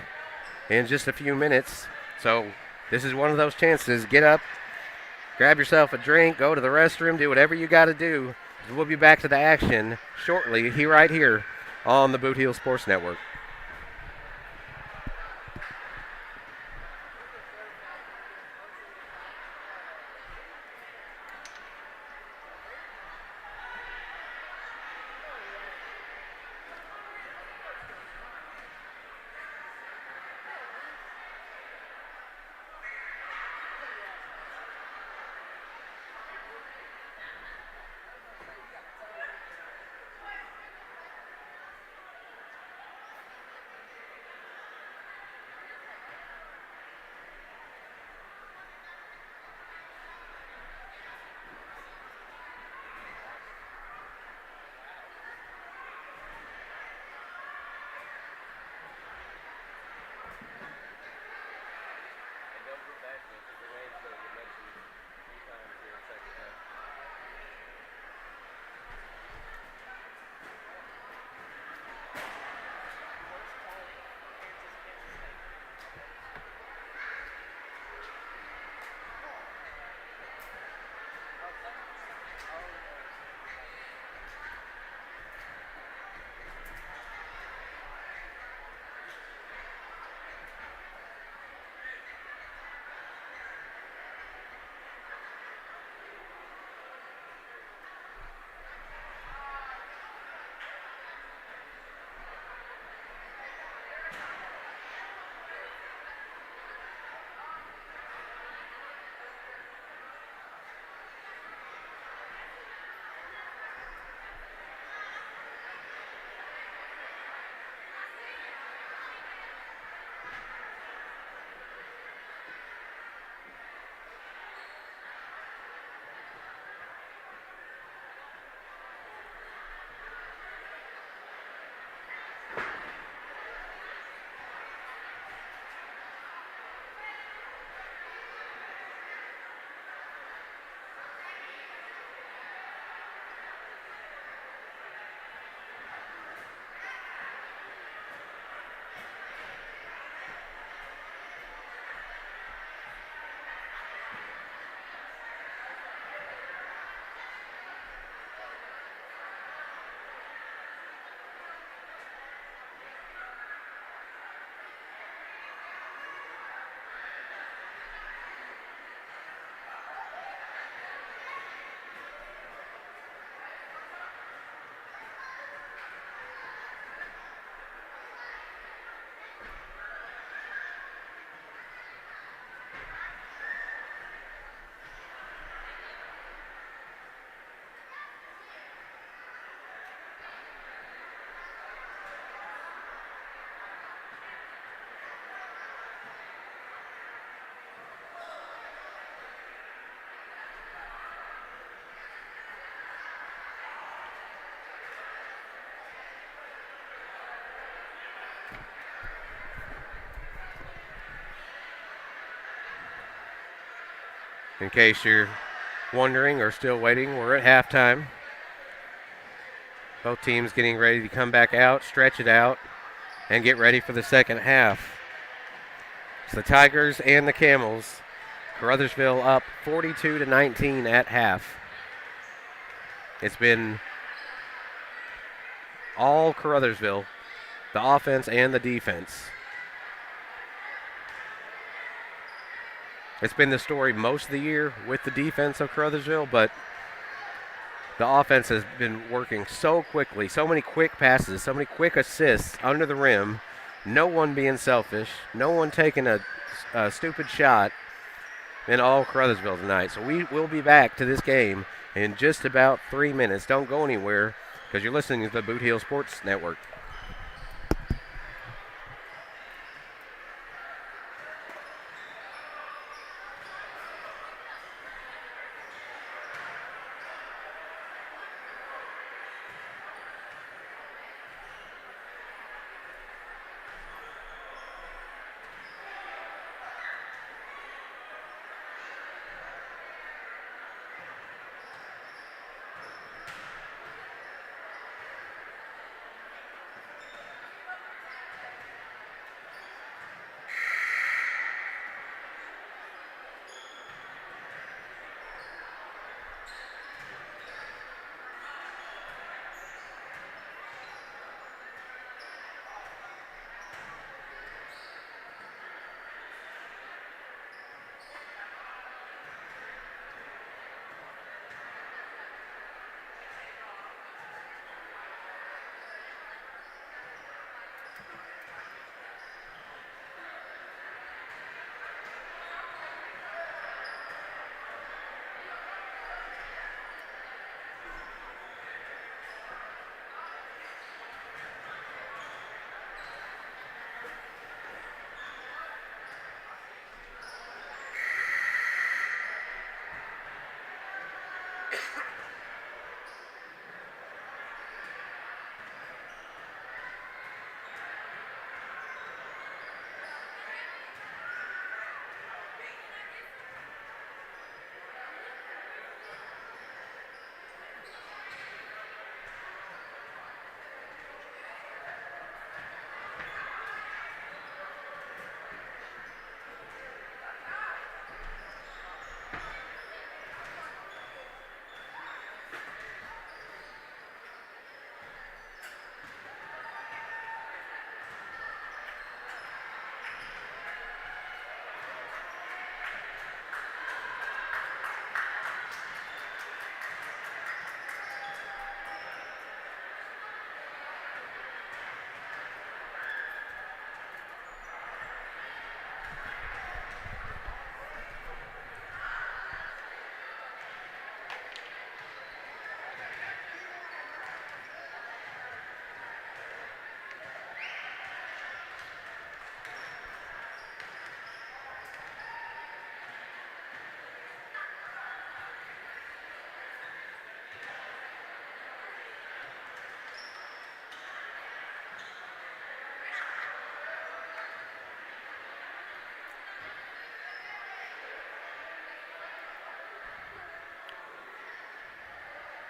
in just a few minutes. So this is one of those chances. Get up, grab yourself a drink, go to the restroom, do whatever you got to do. We'll be back to the action shortly, right here on the Boot Heel Sports Network. In case you're wondering or still waiting, we're at halftime. Both teams getting ready to come back out, stretch it out, and get ready for the second half. It's the Tigers and the Camels. Caruthersville up 42-19 at half. It's been all Caruthersville, the offense and the defense. It's been the story most of the year with the defense of Caruthersville, but the offense has been working so quickly, so many quick passes, so many quick assists under the rim, no one being selfish, no one taking a stupid shot in all Caruthersville tonight. So we will be back to this game in just about 3 minutes. Don't go anywhere because you're listening to the Boot Heel Sports Network.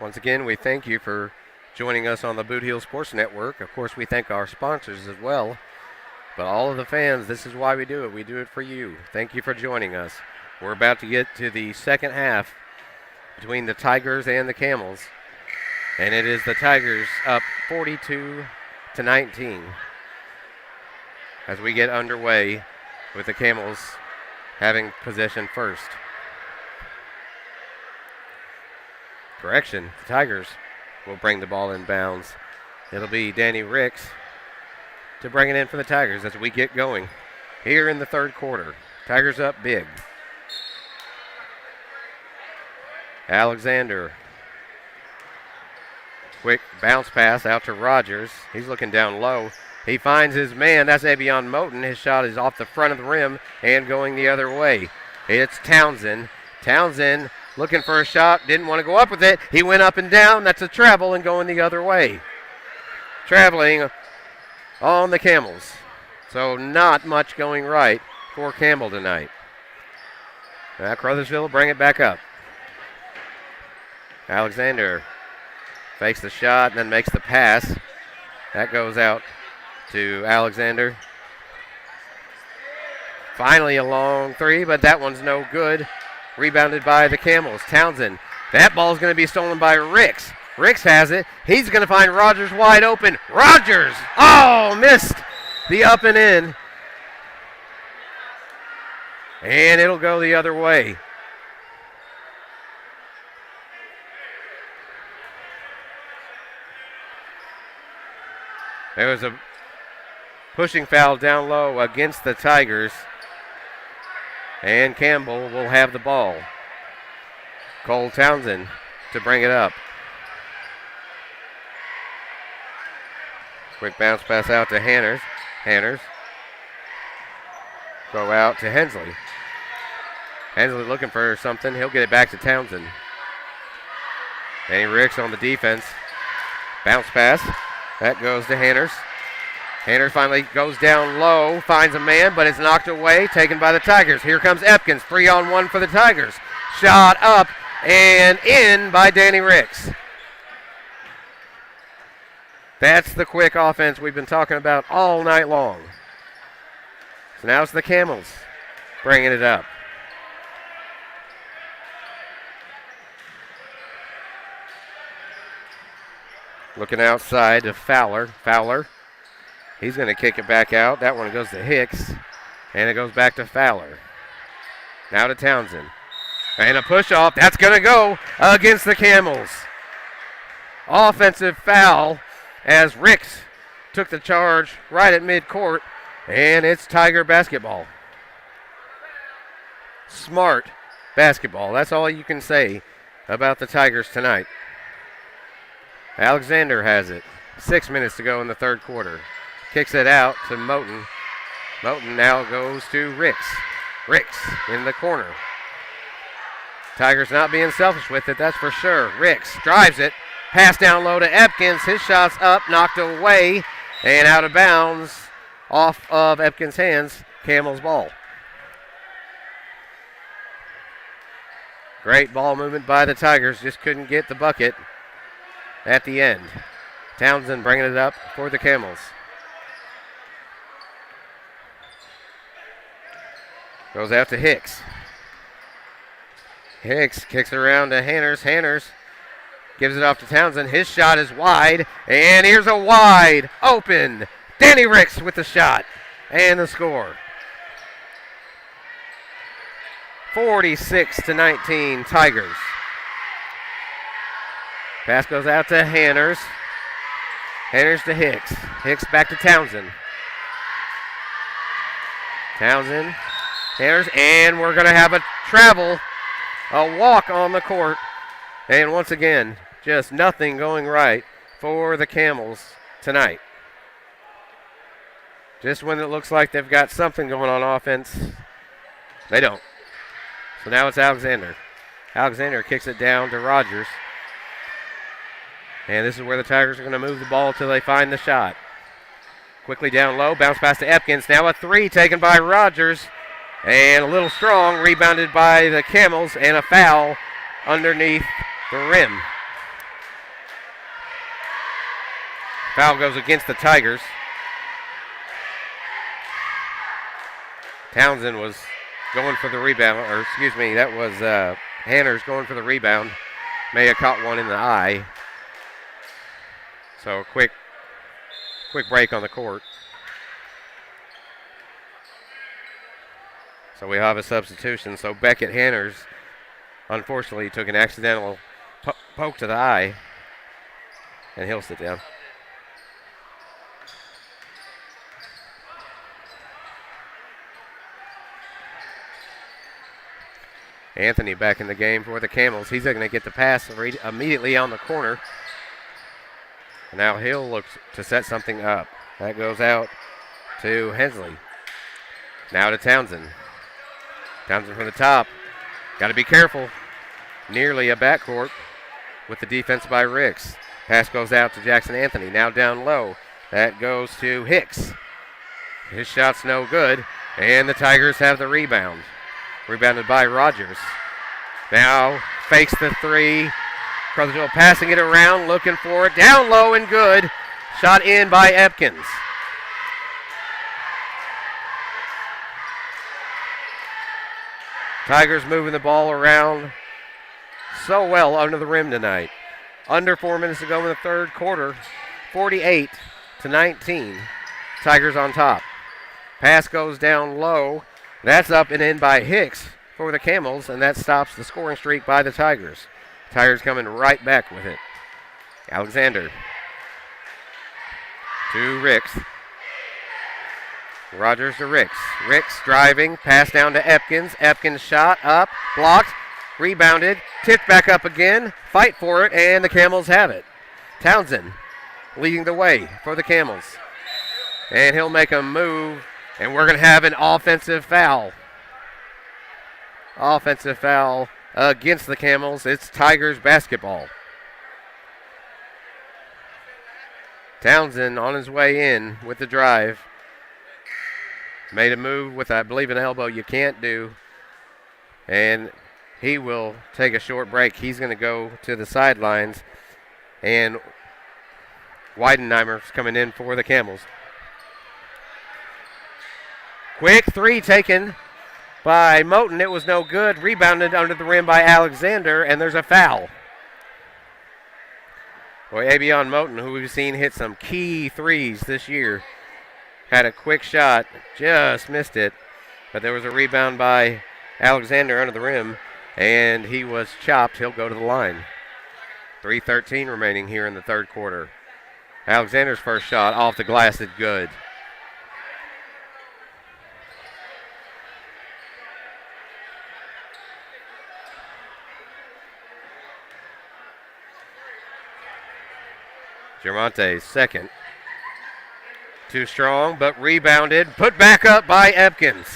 Once again, we thank you for joining us on the Boot Heel Sports Network. Of course, we thank our sponsors as well. But all of the fans, this is why we do it. We do it for you. Thank you for joining us. We're about to get to the second half between the Tigers and the Camels. And it is the Tigers up 42-19 as we get underway with the Camels having possession first. Correction, the Tigers will bring the ball in bounds. It'll be Danny Ricks to bring it in for the Tigers as we get going here in the third quarter. Tigers up big. Alexander. Quick bounce pass out to Rogers. He's looking down low. He finds his man. That's Avion Moten. His shot is off the front of the rim and going the other way. It's Townsend. Townsend looking for a shot. Didn't want to go up with it. He went up and down. That's a travel and going the other way. Traveling on the Camels. So not much going right for Campbell tonight. Now Caruthersville will bring it back up. Alexander fakes the shot and then makes the pass. That goes out to Alexander. Finally a long three, but that one's no good. Rebounded by the Camels. Townsend. That ball's going to be stolen by Ricks. Ricks has it. He's going to find Rogers wide open. Rogers! Oh, missed the up and in. And it'll go the other way. There was a pushing foul down low against the Tigers. And Campbell will have the ball. Cole Townsend to bring it up. Quick bounce pass out to Hanners. Hanners. Go out to Hensley. Hensley looking for something. He'll get it back to Townsend. Danny Ricks on the defense. Bounce pass. That goes to Hanners. Hanners finally goes down low, finds a man, but it's knocked away, taken by the Tigers. Here comes Epkins, 3-on-1 for the Tigers. Shot up and in by Danny Ricks. That's the quick offense we've been talking about all night long. So now it's the Camels bringing it up. Looking outside to Fowler. Fowler. He's going to kick it back out. That one goes to Hicks. And it goes back to Fowler. Now to Townsend. And a push off. That's going to go against the Camels. Offensive foul as Ricks took the charge right at midcourt. And it's Tiger basketball. Smart basketball. That's all you can say about the Tigers tonight. Alexander has it. 6 minutes to go in the third quarter. Kicks it out to Moten. Moten now goes to Ricks. Ricks in the corner. Tigers not being selfish with it, that's for sure. Ricks drives it. Pass down low to Epkins. His shot's up, knocked away, and out of bounds off of Epkins' hands. Campbell's ball. Great ball movement by the Tigers. Just couldn't get the bucket at the end. Townsend bringing it up for the Camels. Goes out to Hicks. Hicks kicks it around to Hanners. Hanners gives it off to Townsend. His shot is wide, and here's a wide open Danny Ricks with the shot and the score. 46-19 Tigers. Pass goes out to Hanners. Hanners to Hicks. Hicks back to Townsend. Townsend. Hanners. And we're going to have a travel. A walk on the court. And once again, just nothing going right for the Camels tonight. Just when it looks like they've got something going on offense, they don't. So now it's Alexander. Alexander kicks it down to Rogers. And this is where the Tigers are going to move the ball until they find the shot. Quickly down low, bounce pass to Epkins. Now a three taken by Rogers. And a little strong, rebounded by the Camels, and a foul underneath the rim. Foul goes against the Tigers. Townsend was going for the rebound, or excuse me, that was Hanners going for the rebound. May have caught one in the eye. So quick break on the court. So we have a substitution. So Beckett Hanners, unfortunately, took an accidental poke to the eye, and he'll sit down. Anthony back in the game for the Camels. He's going to get the pass immediately on the corner. Now Hill looks to set something up. That goes out to Hensley. Now to Townsend. Townsend from the top. Got to be careful. Nearly a backcourt with the defense by Ricks. Pass goes out to Jackson Anthony. Now down low. That goes to Hicks. His shot's no good. And the Tigers have the rebound. Rebounded by Rogers. Now fakes the three. Caruthersville passing it around, looking for it. Down low and good. Shot in by Epkins. Tigers moving the ball around so well under the rim tonight. Under 4 minutes to go in the third quarter. 48-19. Tigers on top. Pass goes down low. That's up and in by Hicks for the Camels, and that stops the scoring streak by the Tigers. Tigers coming right back with it. Alexander to Ricks. Rogers to Ricks. Ricks driving, pass down to Epkins. Epkins shot up, blocked, rebounded, tipped back up again, fight for it, and the Camels have it. Townsend leading the way for the Camels. And he'll make a move, and we're going to have an offensive foul. Offensive foul against the Camels. It's Tigers basketball. Townsend on his way in with the drive. Made a move with, I believe, an elbow you can't do. And he will take a short break. He's going to go to the sidelines. And Weidenheimer's coming in for the Camels. Quick three taken by Moten. It was no good. Rebounded under the rim by Alexander, and there's a foul. Boy, Avion Moten, who we've seen hit some key threes this year, had a quick shot, just missed it. But there was a rebound by Alexander under the rim, and he was chopped. He'll go to the line. 3:13 remaining here in the third quarter. Alexander's first shot off the glass is good. Germonte's second. Too strong, but rebounded. Put back up by Epkins.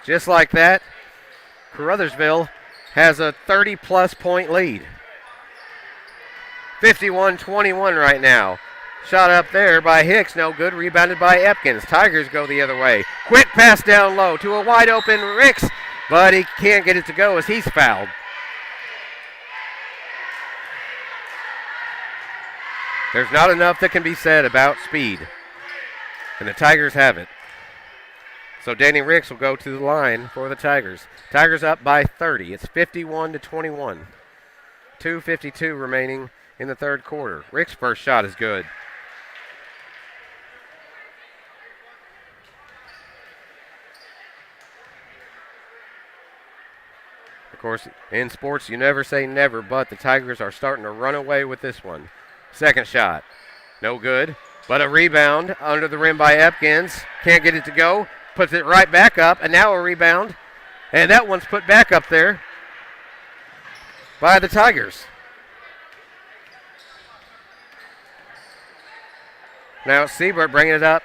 Just like that, Caruthersville has a 30-plus point lead. 51-21 right now. Shot up there by Hicks, no good. Rebounded by Epkins. Tigers go the other way. Quick pass down low to a wide-open Ricks, but he can't get it to go as he's fouled. There's not enough that can be said about speed, and the Tigers have it. So Danny Ricks will go to the line for the Tigers. Tigers up by 30. It's 51-21. 2:52 remaining in the third quarter. Ricks' first shot is good. Of course, in sports, you never say never, but the Tigers are starting to run away with this one. Second shot, no good, but a rebound under the rim by Epkins. Can't get it to go, puts it right back up, and now a rebound. And that one's put back up there by the Tigers. Now Siebert bringing it up,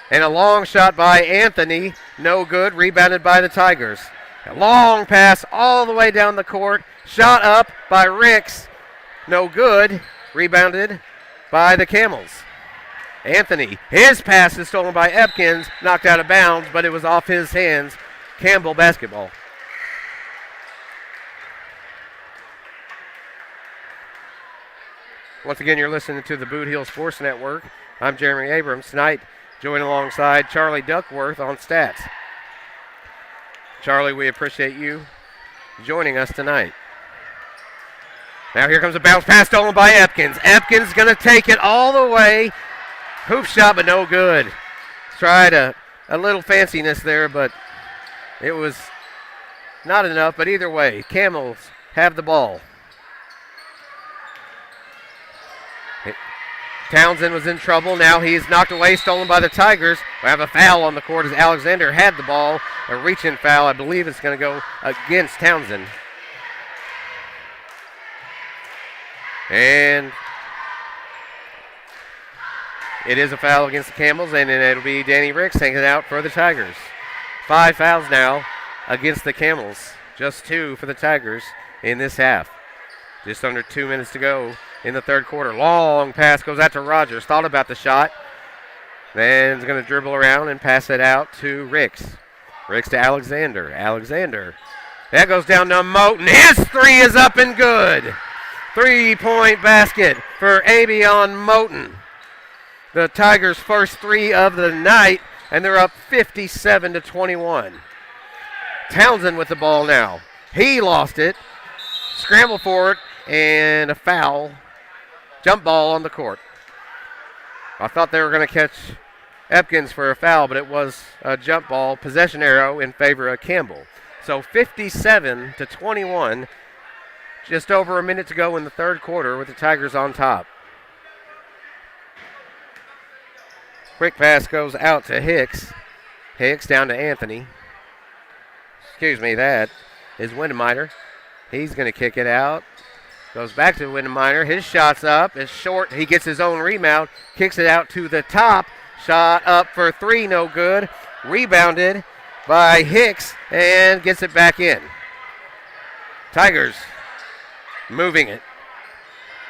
and a long shot by Anthony, no good, rebounded by the Tigers. A long pass all the way down the court, shot up by Ricks, no good. Rebounded by the Camels. Anthony, his pass is stolen by Epkins, knocked out of bounds, but it was off his hands. Campbell basketball. Once again, you're listening to the Boot Heel Sports Network. I'm Jeremy Abrams. Tonight, joined alongside Charlie Duckworth on stats. Charlie, we appreciate you joining us tonight. Now here comes a bounce pass stolen by Epkins. Epkins going to take it all the way. Hoop shot, but no good. Tried a little fanciness there, but it was not enough. But either way, Camels have the ball. Townsend was in trouble. Now he's knocked away, stolen by the Tigers. We have a foul on the court as Alexander had the ball. A reach-in foul. I believe it's going to go against Townsend. And it is a foul against the Camels, and then it'll be Danny Ricks taking it out for the Tigers. 5 fouls now against the Camels. Just 2 for the Tigers in this half. Just under 2 minutes to go in the third quarter. Long pass goes out to Rogers. Thought about the shot. Then is going to dribble around and pass it out to Ricks. Ricks to Alexander. Alexander. That goes down to Moten. His three is up and good. 3-point basket for Abion Moten. The Tigers' first 3 of the night, and they're up 57-21. Townsend with the ball now. He lost it. Scramble for it, and a foul. Jump ball on the court. I thought they were going to catch Epkins for a foul, but it was a jump ball, possession arrow in favor of Campbell. So 57-21, just over a minute to go in the third quarter with the Tigers on top. Quick pass goes out to Hicks. Hicks down to Anthony. Excuse me, that is Windeminer. He's going to kick it out. Goes back to Windeminer. His shot's up. It's short. He gets his own rebound. Kicks it out to the top. Shot up for 3. No good. Rebounded by Hicks and gets it back in. Tigers moving it.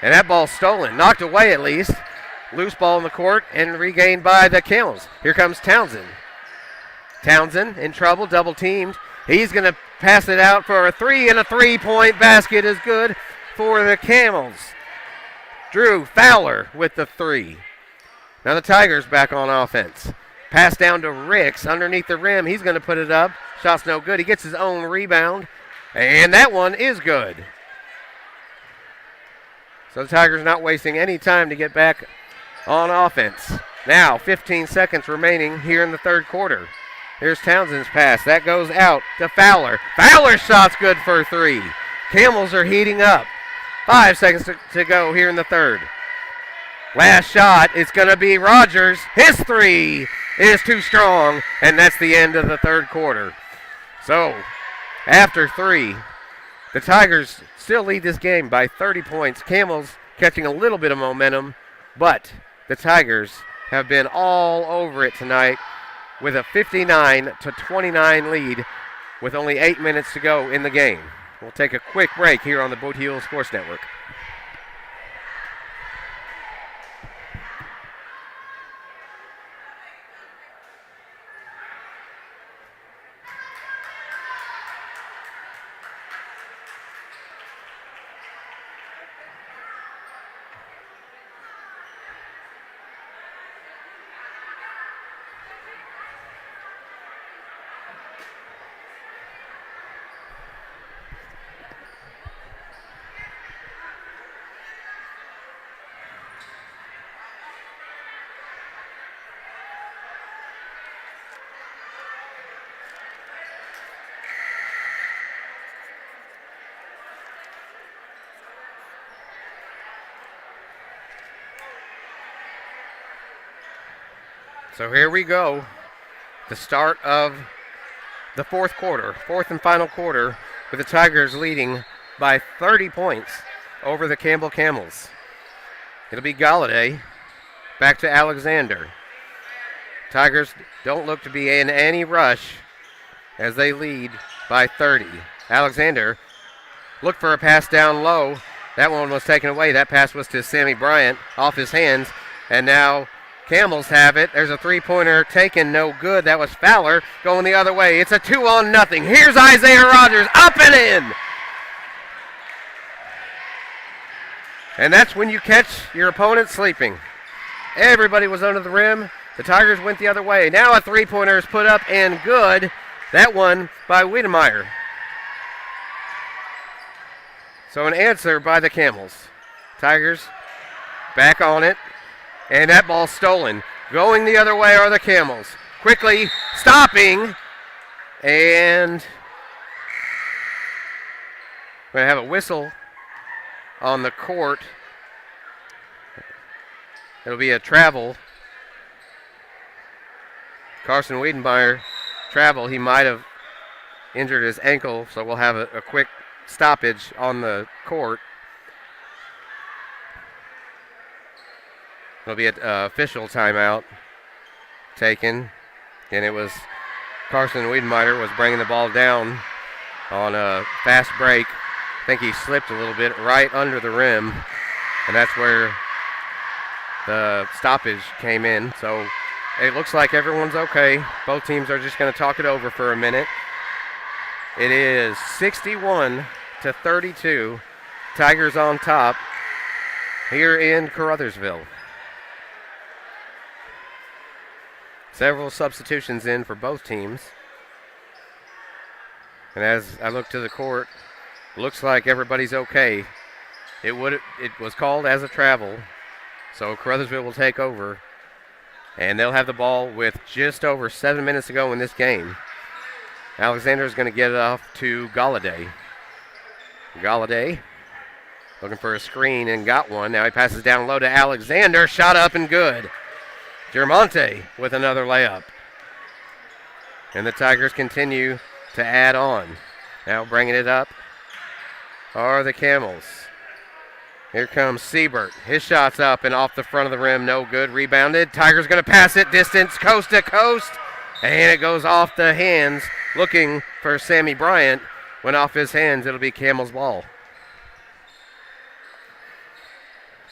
And that ball's stolen. Knocked away at least. Loose ball in the court and regained by the Camels. Here comes Townsend. Townsend in trouble. Double teamed. He's going to pass it out for a 3, and a 3-point basket is good for the Camels. Drew Fowler with the 3. Now the Tigers back on offense. Pass down to Ricks underneath the rim. He's going to put it up. Shot's no good. He gets his own rebound, and that one is good. So the Tigers not wasting any time to get back on offense. Now 15 seconds remaining here in the third quarter. Here's Townsend's pass. That goes out to Fowler. Fowler's shot's good for 3. Camels are heating up. 5 seconds to go here in the third. Last shot, it's going to be Rogers. His 3 is too strong, and that's the end of the third quarter. So, after 3, the Tigers still lead this game by 30 points. Camels catching a little bit of momentum, but the Tigers have been all over it tonight with a 59-29 lead with only 8 minutes to go in the game. We'll take a quick break here on the Boot Heel Sports Network. So here we go, the start of the fourth and final quarter, with the Tigers leading by 30 points over the Campbell Camels. It'll be Galladay back to Alexander. Tigers don't look to be in any rush as they lead by 30. Alexander looked for a pass down low. That one was taken away. That pass was to Sammy Bryant off his hands, and now Camels have it. There's a three-pointer taken, no good. That was Fowler going the other way. It's a 2-0. Here's Isaiah Rogers, up and in. And that's when you catch your opponent sleeping. Everybody was under the rim. The Tigers went the other way. Now a three-pointer is put up and good. That one by Wiedemeyer. So an answer by the Camels. Tigers back on it. And that ball stolen. Going the other way are the Camels. Quickly stopping. And we're going to have a whistle on the court. It'll be a travel. Carson Wiedemeyer travel. He might have injured his ankle, so we'll have a quick stoppage on the court. It'll be an official timeout taken, and it was Carson Wiedemeyer was bringing the ball down on a fast break. I think he slipped a little bit right under the rim, and that's where the stoppage came in. So it looks like everyone's okay. Both teams are just going to talk it over for a minute. It is 61-32. Tigers on top here in Caruthersville. Several substitutions in for both teams. And as I look to the court, looks like everybody's okay. It was called as a travel, so Caruthersville will take over. And they'll have the ball with just over 7 minutes to go in this game. Alexander is going to get it off to Galladay. Galladay looking for a screen and got one. Now he passes down low to Alexander. Shot up and good. Germonte with another layup. And the Tigers continue to add on. Now bringing it up are the Camels. Here comes Siebert. His shot's up and off the front of the rim. No good. Rebounded. Tigers going to pass it distance coast to coast. And it goes off the hands. Looking for Sammy Bryant. Went off his hands. It'll be Camels' ball.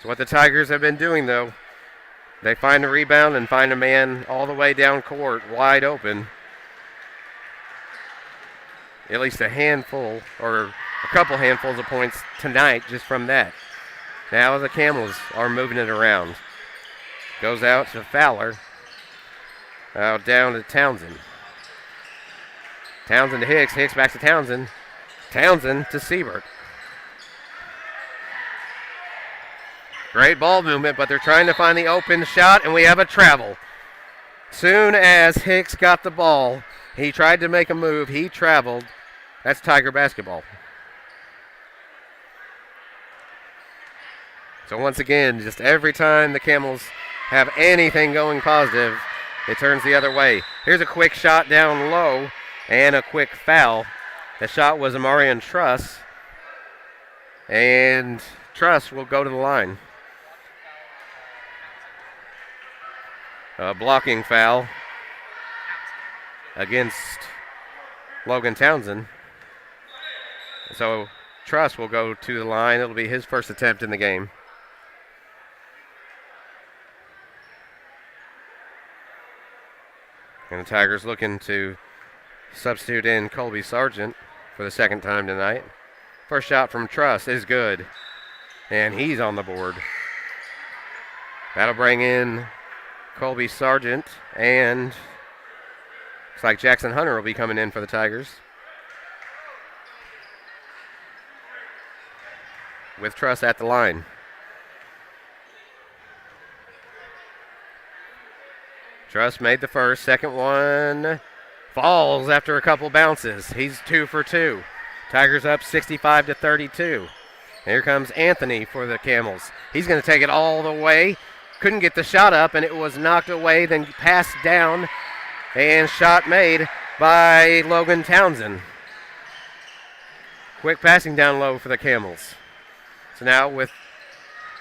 So what the Tigers have been doing, though, they find a rebound and find a man all the way down court, wide open. At least a handful or a couple handfuls of points tonight just from that. Now the Camels are moving it around. Goes out to Fowler. Out down to Townsend. Townsend to Hicks. Hicks back to Townsend. Townsend to Siebert. Great ball movement, but they're trying to find the open shot, and we have a travel. Soon as Hicks got the ball, he tried to make a move. He traveled. That's Tiger basketball. So once again, just every time the Camels have anything going positive, it turns the other way. Here's a quick shot down low and a quick foul. The shot was Amarian Truss, and Truss will go to the line. A blocking foul against Logan Townsend. So Truss will go to the line. It'll be his first attempt in the game. And the Tigers looking to substitute in Colby Sargent for the second time tonight. First shot from Truss is good. And he's on the board. That'll bring in Colby Sargent, and looks like Jackson Hunter will be coming in for the Tigers. With Truss at the line. Truss made the first. Second one falls after a couple bounces. He's 2 for 2. Tigers up 65-32. Here comes Anthony for the Camels. He's going to take it all the way. Couldn't get the shot up, and it was knocked away, then passed down, and shot made by Logan Townsend. Quick passing down low for the Camels. So now with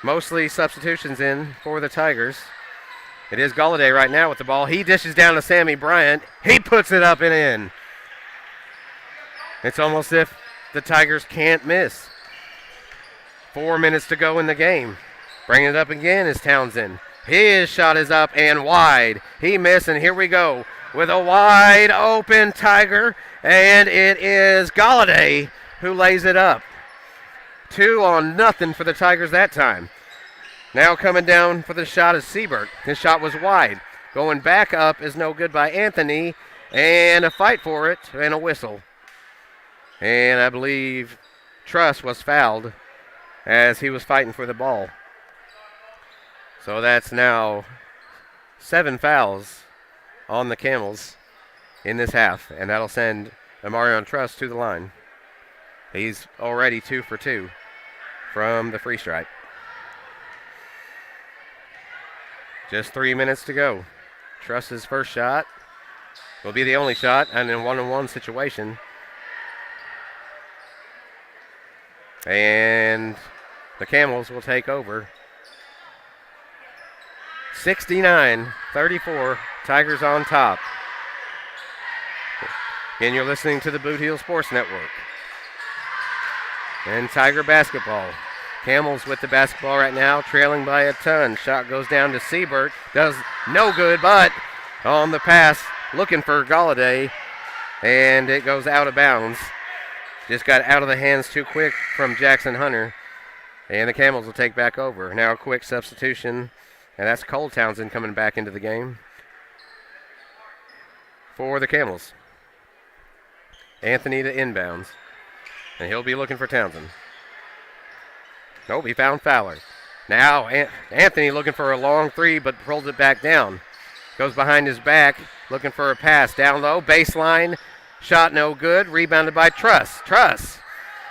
mostly substitutions in for the Tigers, it is Galladay right now with the ball. He dishes down to Sammy Bryant. He puts it up and in. It's almost as if the Tigers can't miss. 4 minutes to go in the game. Bringing it up again is Townsend. His shot is up and wide. He missed, and here we go with a wide open Tiger, and it is Galladay who lays it up. 2-0 for the Tigers that time. Now coming down for the shot is Siebert. His shot was wide. Going back up is no good by Anthony. And a fight for it and a whistle. And I believe Truss was fouled as he was fighting for the ball. So that's now 7 fouls on the Camels in this half. And that'll send Amarion Truss to the line. He's already 2 for 2 from the free stripe. Just 3 minutes to go. Truss's first shot will be the only shot, and in a 1-on-1 situation. And the Camels will take over. 69-34, Tigers on top. Again, you're listening to the Boot Heel Sports Network. And Tiger basketball. Camels with the basketball right now, trailing by a ton. Shot goes down to Siebert. Does no good, but on the pass, looking for Galladay, and it goes out of bounds. Just got out of the hands too quick from Jackson Hunter, and the Camels will take back over. Now a quick substitution, and that's Cole Townsend coming back into the game for the Camels. Anthony to inbounds, and he'll be looking for Townsend. Nope, he found Fowler. Now Anthony looking for a long three, but pulls it back down. Goes behind his back, looking for a pass. Down low, baseline, shot no good. Rebounded by Truss. Truss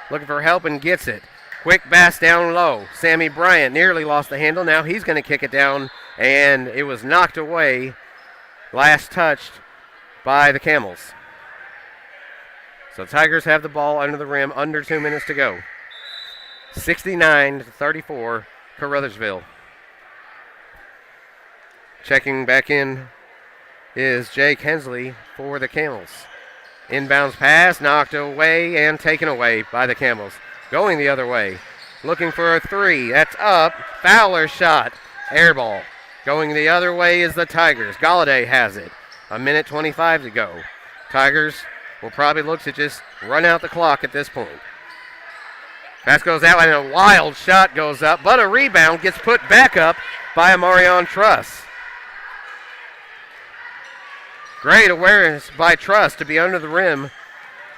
looking for help and gets it. Quick pass down low. Sammy Bryant nearly lost the handle. Now he's going to kick it down, and it was knocked away. Last touched by the Camels. So Tigers have the ball under the rim, under 2 minutes to go. 69-34, Caruthersville. Checking back in is Jake Hensley for the Camels. Inbounds pass, knocked away and taken away by the Camels. Going the other way, looking for a three. That's up. Fowler shot, air ball. Going the other way is the Tigers. Galladay has it. 1:25 to go. Tigers will probably look to just run out the clock at this point. Pass goes out and a wild shot goes up, but a rebound gets put back up by Amarion Truss. Great awareness by Truss to be under the rim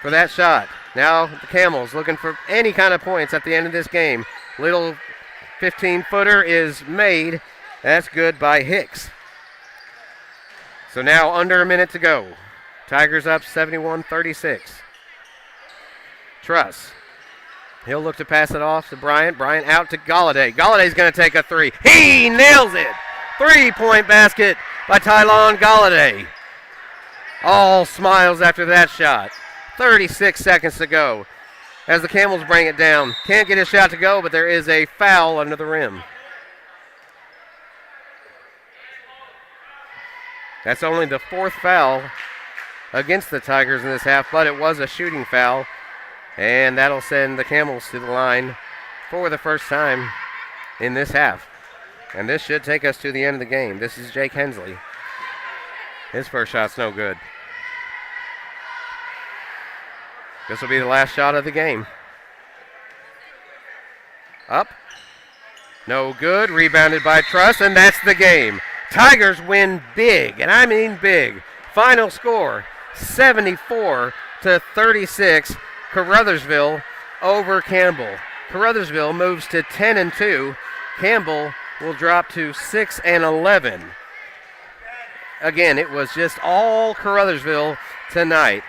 for that shot. Now the Camels looking for any kind of points at the end of this game. Little 15-footer is made. That's good by Hicks. So now under a minute to go. Tigers up 71-36. Truss. He'll look to pass it off to Bryant. Bryant out to Galladay. Galladay's going to take a three. He nails it. 3-point basket by Tylon Galladay. All smiles after that shot. 36 seconds to go as the Camels bring it down. Can't get his shot to go, but there is a foul under the rim. That's only the 4th foul against the Tigers in this half, but it was a shooting foul. And that'll send the Camels to the line for the first time in this half. And this should take us to the end of the game. This is Jake Hensley. His first shot's no good. This will be the last shot of the game. Up. No good. Rebounded by Truss, and that's the game. Tigers win big, and I mean big. Final score, 74-36. Caruthersville over Campbell. Caruthersville moves to 10-2. Campbell will drop to 6-11. Again, it was just all Caruthersville tonight.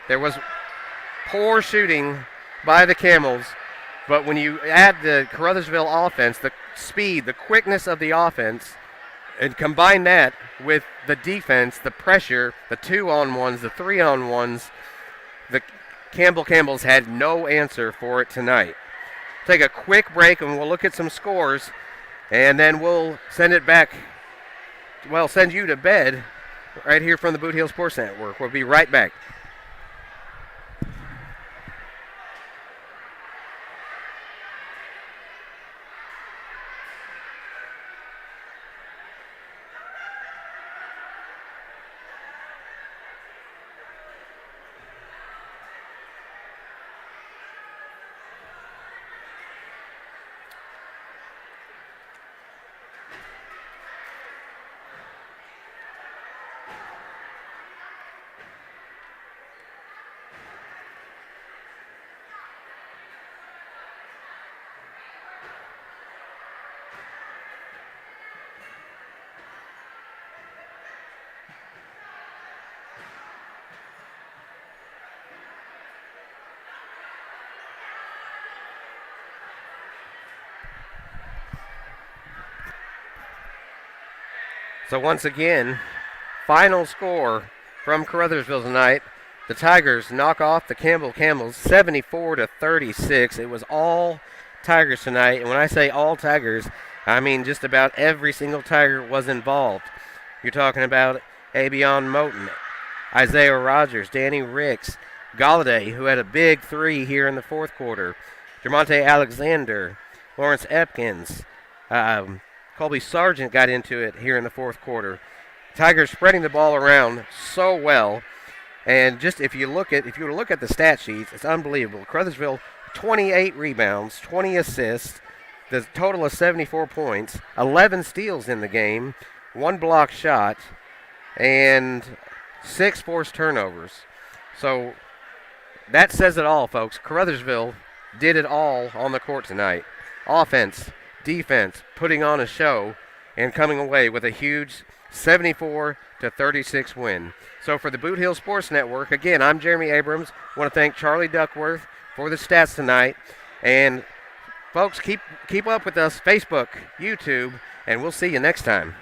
There was poor shooting by the Camels, but when you add the Caruthersville offense, the speed, the quickness of the offense, and combine that with the defense, the pressure, the 2-on-1s, the 3-on-1s, the Camels had no answer for it tonight. Take a quick break and we'll look at some scores, and then we'll send it back, well, send you to bed right here from the Boot Heel Sports Network. We'll be right back. So once again, final score from Caruthersville tonight. The Tigers knock off the Campbell Camels 74-36. It was all Tigers tonight. And when I say all Tigers, I mean just about every single Tiger was involved. You're talking about Abion Moten, Isaiah Rogers, Danny Ricks, Galladay, who had a big three here in the fourth quarter, Jermonte Alexander, Lawrence Epkins, Colby Sargent got into it here in the fourth quarter. Tigers spreading the ball around so well. And just if you were to look at the stat sheets, it's unbelievable. Caruthersville, 28 rebounds, 20 assists, the total of 74 points, 11 steals in the game, 1 block shot, and 6 forced turnovers. So that says it all, folks. Caruthersville did it all on the court tonight. Offense, defense, putting on a show, and coming away with a huge 74-36 win. So for the Boot Hill Sports Network, again, I'm Jeremy Abrams. I want to thank Charlie Duckworth for the stats tonight. And folks, keep up with us, Facebook, YouTube, and we'll see you next time.